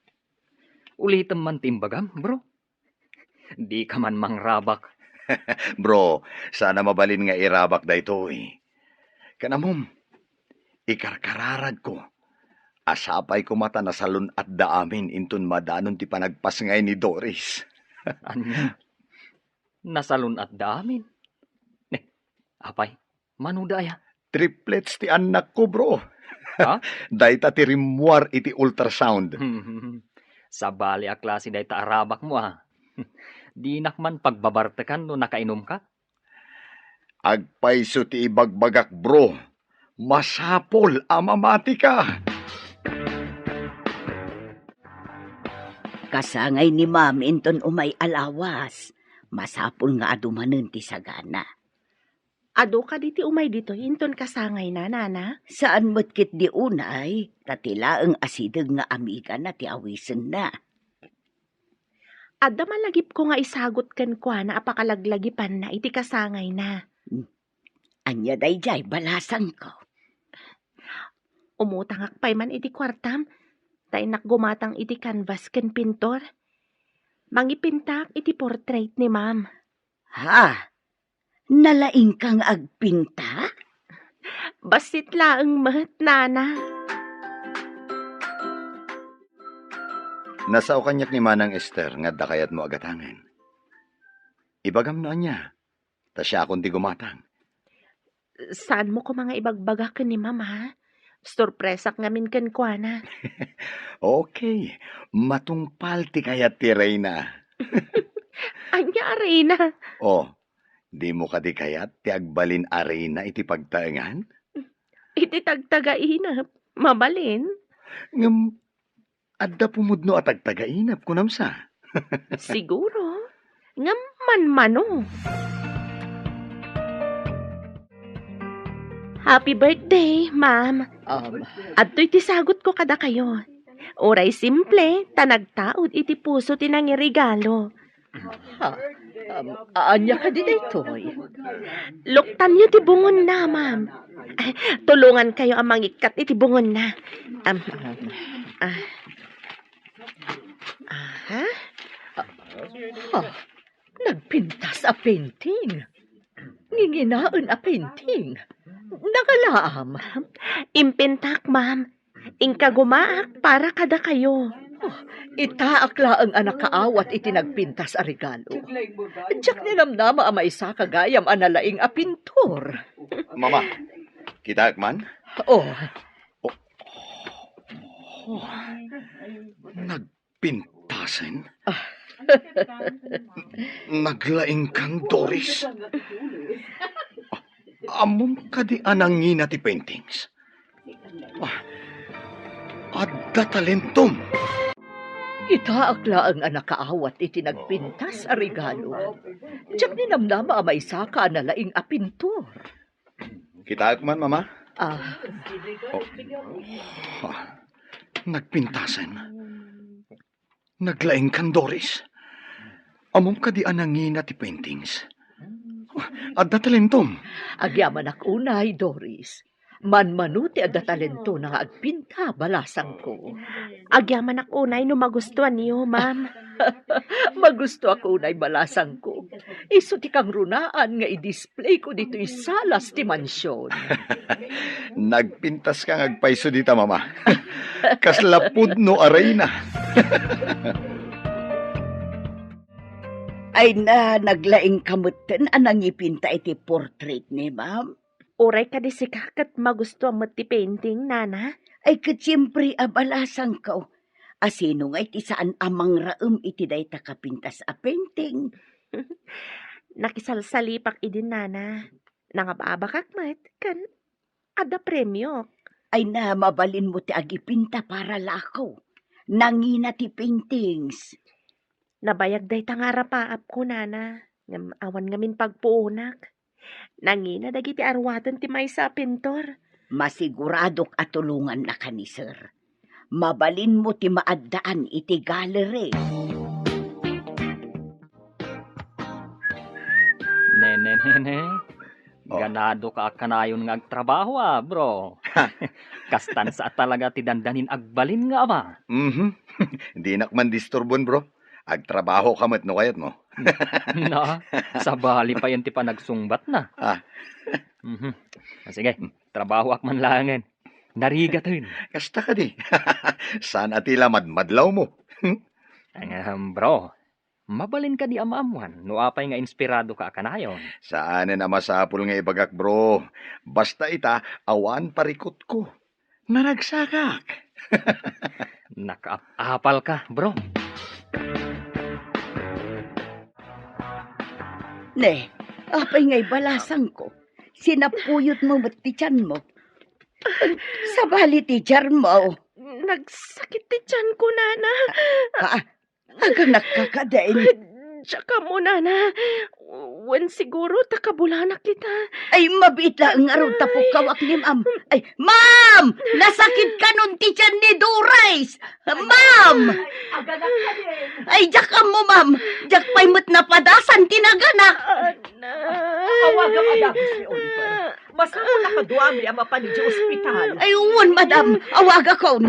Ulitam man timbagam, bro. Di ka man mangrabak.
Bro, sana mabalin nga irabak da ito Kanamom, ikarkararag ko. Asapay ko mata na salon at daamin intun madanon ti panagpasngay ni Doris.
Anya? Nasalun at daamin. Apay, manudaya.
Triplets ti anak ko, bro.
Ha?
Dayta ti rimwar iti ultrasound.
Sa bali a klase day ta arabak mo Di nakman pagbabartekan no nakainom ka?
Agpaiso ti ibagbagak, bro. Masapol amamati ka.
Kasangay ni ma'am inton umay alawas. Masapol nga adumanen ti sagana.
Ado ka diti umay dito, inton kasangay na, nana.
Saan mo't kit di unay, tatila ang asideg nga amiga na ti awisen na.
Adda malagip ko nga isagot kan kwa na apakalaglagipan na iti kasangay na.
Anya dayjay balasan ko.
Umutang akpay man iti kwartam, tay nakgumatang iti canvas ken pintor. Mangipintak iti portrait ni ma'am.
Ha? Nalaing kang agpinta?
Basit laeng mahet, nana.
Nasaw kanyak ni Manang Esther nga dakayat mo agatangan. Ibagam na niya. Ta siya akong di gumatang.
Saan mo ko mga ibagbagak ni ma'am, ha? Sorpresak ngamin ken kwa na.
Okay. Matungpal ti kayat ti Reyna.
Anya, Arena.
Oh, di mo ka di kayat ti agbalin Arena iti pagtaengan?
Iti tagtagainap. Mabalin.
Ngam, adda pumudno at agtagainap kunamsa.
Siguro. Ngam man-mano. Happy birthday, ma'am. Adto'y tisagot ko kada kayo. Oray simple, tanagtaod iti puso tinangirigalo.
Anya ka di daytoy?
Luktan niyo ti bungon na, ma'am. Tulungan kayo ang mangikat iti bungon na.
Nagpintas a painting. Nginginaan a painting. Nakalaam.
Impintak, ma'am. Ingka gumaak para kada kayo.
Itaakla ang anak kaawat iti nagpintas a regalo. Diyak nilamnama a maisa kagayam analaing a pintor.
Mama, kita man?
Oh,
Nagpintasen? Naglaing kang Doris. Amom ka di anangina ti paintings. Adda talentom.
Itaakla ang nakaawat iti nagpintas a regalo. Diyak ni namnama may saka na laing apintor.
Kita man, mama?
Ah,
Nagpintasan. Naglaing kang Doris. Amom ka di anangina ti paintings. Adda talentom.
agyaman ak unay, Doris. Manmanuti adda talento na nga agpinta balasang ko.
Agyaman ak unay no magustuhan niyo, ma'am.
Magusto ako unay balasang ko. Iso ti kang runaan nga i-display ko dito salas ti mansyon.
Nagpintas kang agpaiso dita, mama. Kaslapud no aray na.
Ay na, naglaing kamutan anang ipinta iti portrait ni ma'am.
Uray ka di si kakat magustuhan mo ti painting, nana.
Ay katsiyempre abalasang ko. Asino nga iti saan amang raem iti dayta kapintas a painting.
Nakisalsalipak idin, nana. Nangababakak mat, kan ada premyo.
Ay na, mabalin mo ti agipinta para lakaw. Nangina ti paintings.
Nabayag day tangarapaap ko, nana. Ngam awan ngamin pagpuunak. Nangina dagiti arwatan ti maysa pintor.
Masiguradok atulungan na ka ni sir. Mabalin mo ti maaddaan iti gallery.
Nene. Ganado ka kanayon nga agtrabaho bro. Kastan sa talaga ti dandanin agbalin nga ama.
Di nakman disturbon, bro. Agtrabaho ka mat no kayat mo.
Na, sa bali pa yan ti panagsungbat na. Sige, trabaho ak man langan. Narigat yun.
Kasta ka di. Saan atila madlaw mo?
Bro, mabalin ka di amaamuan. No apay nga inspirado ka kanayon.
Saan na masapul nga ibagak, bro? Basta ita, awan parikot ko. Naragsakak.
Nakaapal ka, bro.
Ne, apay nga'y balasang ko. Sinapuyot mo ba't ti tiyan mo? Sabali ti tiyan mo.
Nagsakit ti tiyan ko, nana.
Aga nakakadain.
Tsaka mo, nana. Wen siguro takabulanak kita.
Ay, mabita ang araw tapok kawak ni ma'am. Ay, ma'am! Nasakit ka nun ti tiyan ni Doris! Ma'am! Ay, jak mo, ma'am. Jak pa'y mo't napadasan tinaganak.
Awaga madagos ni Oliver. Masamo nakaduami ang mapanid sa ospital.
Ay, uwan, madam. Awaga ko.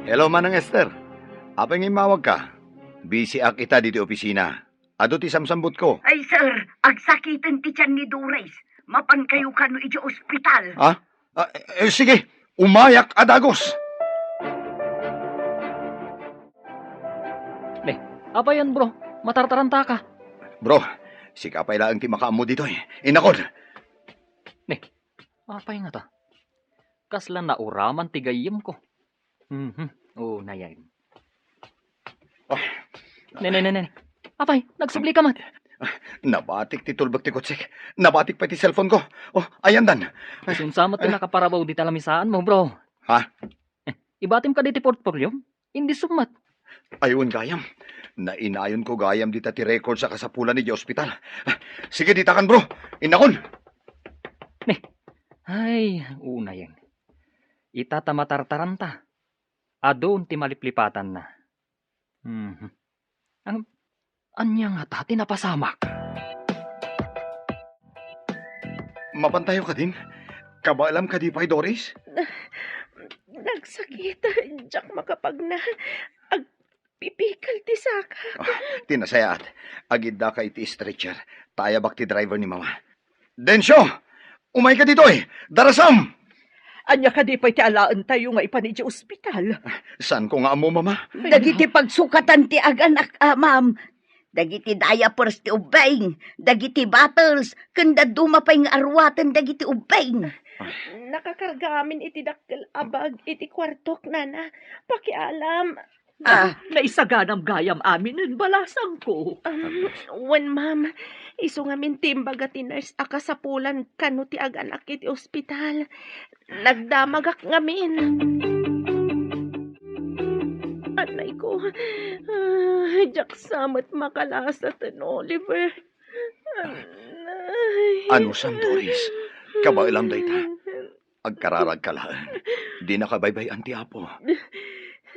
Hello, Manang Esther. Apay nga mawag ka? Busy ak ita dito opisina. Ado ti samsambot ko.
Ay, sir, agsakitan ti tiyan ni Doris. Mapan kayo ka no iti ospital.
Sige, umayak adagos.
Apa yan, bro? Matartaranta ka.
Bro, si kapay lang ti makaamo dito Inakod.
Apay nga ta? Kasla na uraman tigayim ko. Oo, nayan. Nene. Apay, nagsubli ka man.
Nabatik ti tulbak ti kutsik. Nabatik pa ti cellphone ko. Ayan dan.
Sunsamat ti nakaparabaw di talamisaan mo, bro.
Ha?
Ibatim ka di ti portfolio? Hindi sumat.
Ayun, gayam. Nainayon ko gayam dita ti record sa kasapulan ni di ospital. Sige, ditakan, bro. Inakon.
Ay, una yan. Itatamatartaranta. Adon ti maliplipatan na. Anya nga ta, tinapasamak.
Mapantayo ka din? Kabaalam ka di pa, Doris?
Nagsakit. Diyak makapag na. Agpipikal ti saka.
Tinasayat. Agida ka iti stretcher. Tayabak ti driver ni mama. Densyo! Umay ka dito Darasam!
Anya ka di pa'y ti alaan tayo nga ipanid sa ospital.
Saan ko nga amo, mama?
Dagiti pagsukatan ti aganak, ma'am. Dagiti diapers ti ubeng. Dagiti bottles. Kanda dumapay nga arwatan dagiti ubeng.
Nakakarga amin iti dakkel abag iti kwartok, nana. Pakialam.
Naisaganam gayam amin ng balasang ko.
Wen ma'am, iso ngamin timbaga ti nurse akasapulan kano ti aganak iti ospital. Nagdamagak ngamin. Anay ko, jak samat makalasat an Oliver. Anay.
Ano san, Doris? Kabailam dayta. Agkararag kalaan. Di nakabaybay ang tiapo.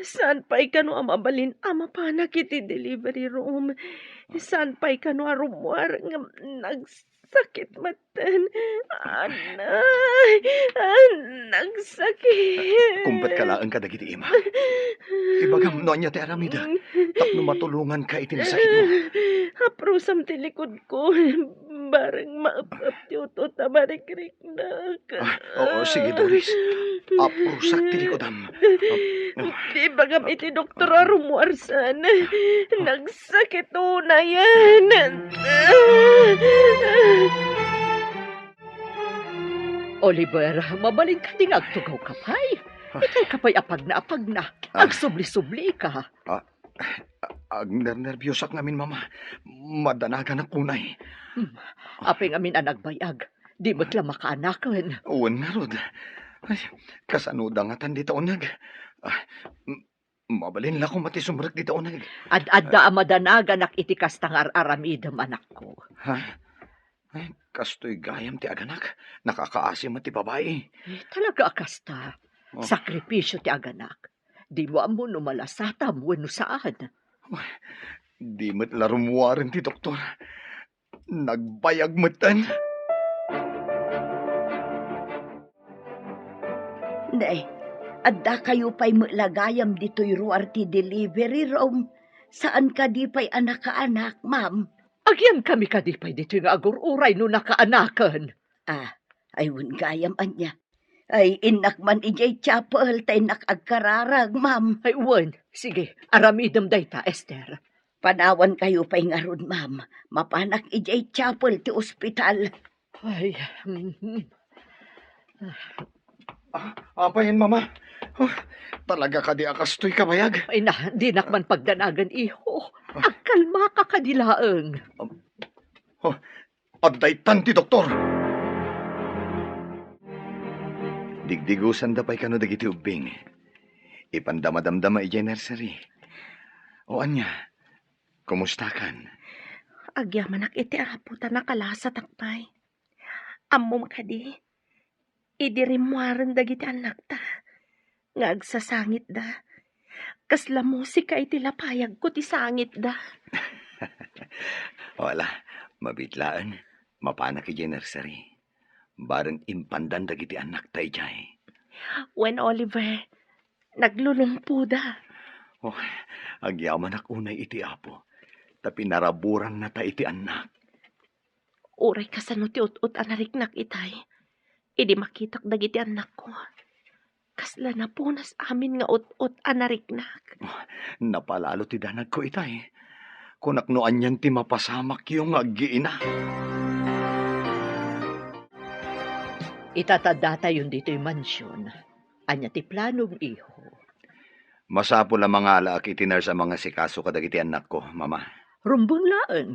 Saan pa'y kano amabalin ama panak iti delivery room? Saan pa'y kano arumwar nga nagsakit matan? Anay, nagsakit.
Kumpet kalaan ka dagiti ima. Ibagam no niya ti aramida. Tapno matulungan ka iti nasakit mo.
Aprusam ti likod ko. Barang maap-ap ti utot na marikrik na.
Oo, sige, Doris. Aprusak ti likodam.
Di bagam iti doktor arumuarsan. Nagsakit na yan.
Oliver, mabalin ka ding agtugaw kapay. Itay kapay apag na. Agsubli-subli ka.
Agner-nervyosak namin, mama. Madanagan ang kunay.
Apeng amin ang nagbayag. Di mo't lang makaanakan.
Uwan nga, Rod. Ay, kasanudangatan dito unag. Mabalin la kung mati sumrek dito unag.
Ad-adda amadanagan ak iti kastangar aramidam anak ko.
Ha? Ay, kastoy gayam ti aganak. Nakakaasim at ti babae.
Talaga akasta.
Oh.
Sakripisyo ti aganak. Di mo amo numalasatam wano saan.
Di mo't larumuwarin ti doktor. Nagbayag mo'tan.
Nay, adda kayo pa'y maglagayam dito'y ruar ti delivery room. Saan ka di pa'y anak-anak, ma'am?
Agyan kami kadipay dito nga agur-uray no nakaanakan.
Ayun gayam anya. Ay, inak man ijay chapel, tay nakagkararag, ma'am.
Ay, uwan. Sige, aramidam dayta, Esther.
Panawan kayo pa'y ngarod, ma'am. Mapanak ijay chapel ti ospital.
Ay,
Apayin, mama. Talaga ka di akastoy kabayag.
ay na, di nakman pagdanagan, iho. Agkalma ka kadilaang.
Addaytan ti doktor. Digdigusan da pa'y kano dagiti ubing. Ipandamadamdama ijay nursery. O anya, kumusta kan?
Agyamanak iti araputan na kalasa takpay. Ammo makadi. Idirimwaran dagiti anak ta. Ngagsasangit da. Kasla musika iti lapayag ko ti sangit da.
Wala, mabitlaan. Mapanak ijay nursery. Barang impandan dagiti anak ta ijay.
When Oliver, naglulungpo da.
Agyaman ak unay iti apo. Tapi naraburan na ta iti anak.
Uray kasano ti ut-ut anariknak itay. Idi makitak dagiti anak ko. Kasla na punas amin nga ut-ut anariknak.
Napalalo ti danag ko itay. Kunaknoan yan ti mapasamak yung aggiina.
Itatada tayo dito'y mansyon. Anya ti planong iho.
Masapo la mga alaak itinar sa mga sikaso kadagiti anak ko, mama.
Rumbong laang.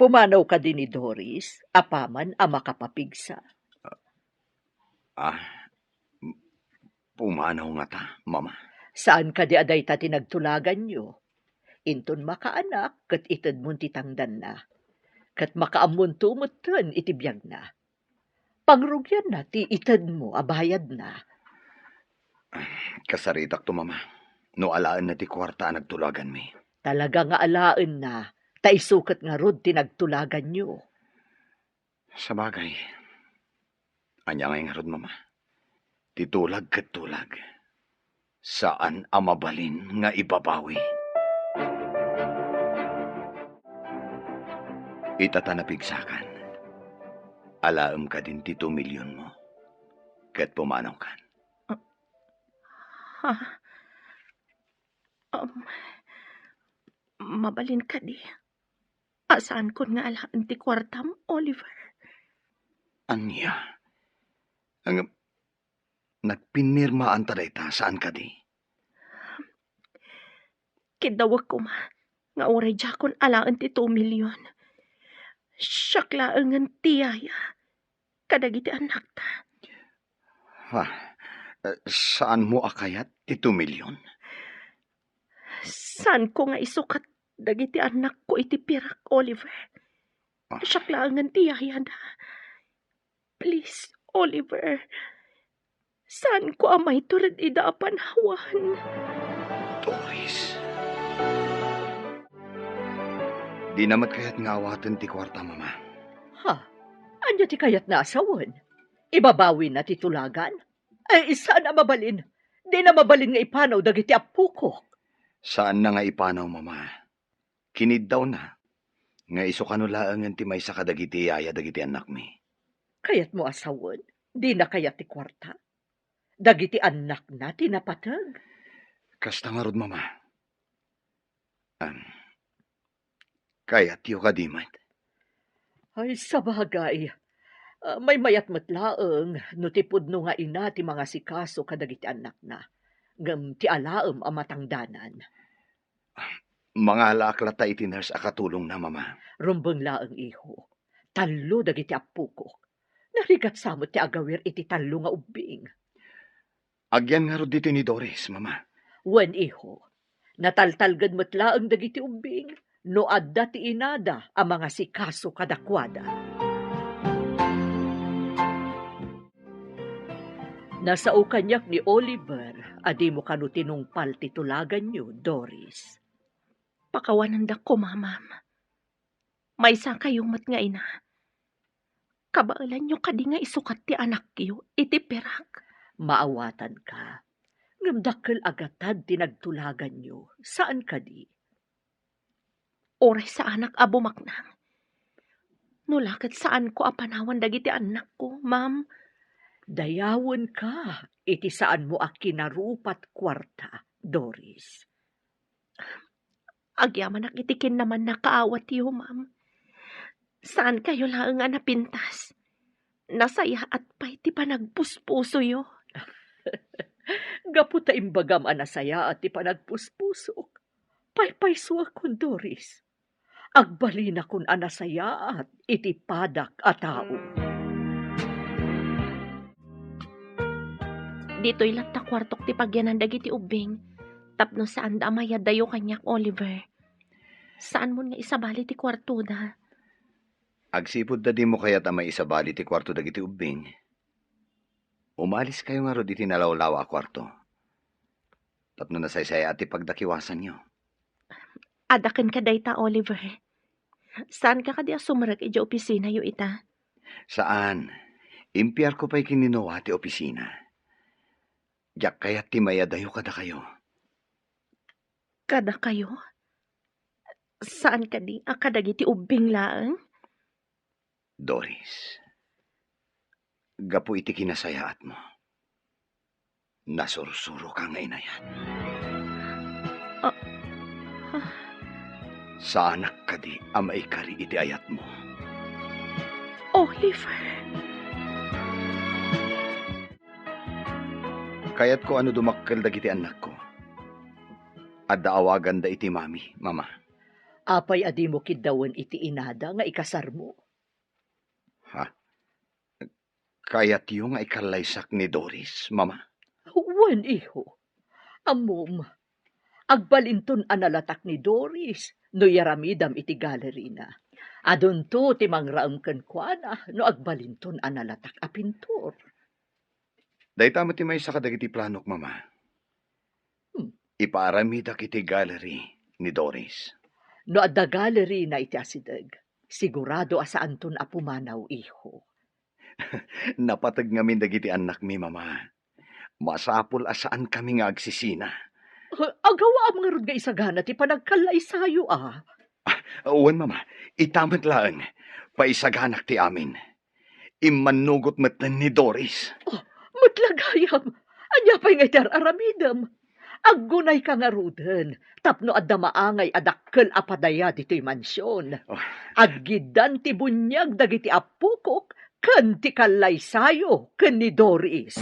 Pumanaw ka din ni Doris, apaman ang makapapigsa.
Pumanaw nga ta, mama.
Saan ka di aday ta tinagtulagan nyo? Inton makaanak, kat itad mo titangdan na. Kat makaamun tumutan itibiyag na. Pangrugyan na, ti itad mo, abayad na.
Kasaritak to, mama. No alaan na ti kwarta nagtulagan mi.
Talaga nga alaan na, taisukat nga rod tinagtulagan nyo.
Sa bagay, anya nga rod, mama. Titulag kat tulag. Saan amabalin nga ibabawi? Itatanapigsakan. Alaam ka din ti 2 milyon mo. Kat pumanaw kan.
Mabalin ka di. Asaan ko nga alaan ti kwartam, Oliver?
Anya? Ang nagpinirmaan ta dayta, saan ka di?
Kidawag ko ma, nga oray jakon alaan ti 2 milyon. Syaklaangan tiyaya, kadagiti anak ta.
Ha? Saan mo akayat ti 2 milyon?
Saan ko nga isukat dagiti anak ko iti pirak, Oliver? Syaklaangan tiyaya da. Please, Oliver. Saan ko amay tulad ida apanhawan?
Doris. Di namat kayat nga awatan ti kwarta, mama.
Ha? Anya ti kayat na asawan? Ibabawi na ti tulagan? Ay, saan na mabalin? Di na mabalin nga ipanaw dagiti apo ko.
Saan na nga ipanaw, mama? Kinid daw na. Nga iso kanulaangan ti may sa kadagiti yaya dagiti anak mi.
Kayat mo asawan? Di na kayat ti kwarta? Dagiti anak na tinapatag?
Kasta nga rod, mama. Kayat yu kadimat.
Ay, sa bagay. May mayat matlaang no tipod no nga ina ti mga sikaso kadagiti anak na. Ngam ti alaam ang matangdanan.
Mga alaklata iti nurse akatulong na, mama.
Rumbang laang iho. Talo dagiti apo ko. Narigat samot ti agawir iti talo nga ubing.
Agyan nga rod dito ni Doris, mama.
Wen iho. Nataltalgad matlaang dagiti ubing. No adda ti inada ang mga sikaso kadakwada. Nasao kanyak ni Oliver, adi mo kanu tinungpal titulagan nyo, Doris.
Pakawanan da ko, mamam. May isa kayong mat nga ina. Kabaalan nyo kadi nga isukat ti anak yo, iti perak.
Maawatan ka. Ngamdakkel agatad tinagtulagan nyo. Saan ka di?
Oray sa anak abumaknang. Nulakat saan ko apanawan dagiti anak ko, ma'am.
Dayawon ka. Iti saan mo akinarupat kwarta, Doris.
Agyaman nakitikin naman nakaawat yo, ma'am. Saan kayo lang nga napintas? Nasaya at pa'y ti panagpuspuso yo.
Gaputa imbagam anasaya at ti panagpuspusok. Paypayso akon, Doris. Agbali na kun anasaya at iti padak a tao.
Dito'y latta kwartok ti pagyanan dagiti ubing. Tapno saan da amayad dayo kanyak, Oliver. Saan mo nga isabali ti kwarto da?
Agsipod da di mo kayat may isabali ti kwarto dagiti ubing. Umalis kayo nga rod iti nalawlaw a kwarto. Tapno nasaysaya at ipagdakiwasan nyo.
Adaken ka dayta, Oliver. Saan ka kadi sumarag iti opisina yo ita?
Saan? Impiyar ko pa'y kininawa ti opisina. Diyak kayat ti mayadayo kada kayo.
Kada kayo? Saan ka di akadagiti ubing laang?
Doris, gapu iti kinasayaat mo. Nasursuro ka nga inayan. Sa anak ka di amay kari iti ayat mo.
Oliver.
Kayat ko ano dumakkel dagiti anak ko. Adda awagan da iti mami, mama.
Apay adi mo kidawan iti inada nga ikasar mo.
Ha? Kayat yung nga ikalaysak ni Doris, mama?
Wan iho. Amom. Agbalinton analatak ni Doris no yaramidam iti gallery na. Adun to ti mangraam ken kuana no agbalinton analatak a pintor.
Dahita mo ti may sa kadagiti planok, mama. Ipaaramida kiti gallery ni Doris.
No adda gallery na iti asideg, sigurado asaan ton apumanaw iho.
Napatag ngamin dagiti anak mi, mama. Masapul asaan kami nga agsisina.
Agawa ang nga rod nga isagana ti panagkalay sayo ah.
Uwan, mama. Itamat lang. Paisaganak ti amin. Imanugot matan ni Doris.
Matlagayam. Anya pa'y nga itar aramidam. Aggunay ka nga ruden. Tapno adda maangay adakkel apadaya dito'y mansyon. Aggidan ti bunyag dagiti apukok ken ti kalay sayo ken ni Doris.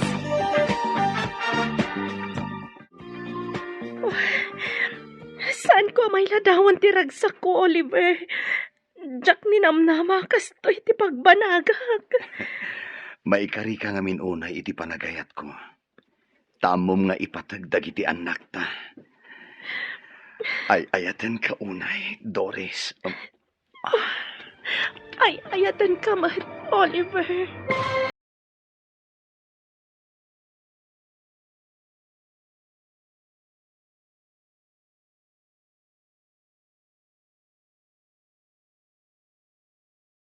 Saan ko may ladawan ti ragsak ko, Oliver? Jak ni namnama kastoy ti pagbanagak.
Maikari ka nga minunay iti panagayat ko. Tamom nga ipatagdag iti anak ta. Ay ayaten ka unay, Doris.
Ay, ayatan ka man, Oliver.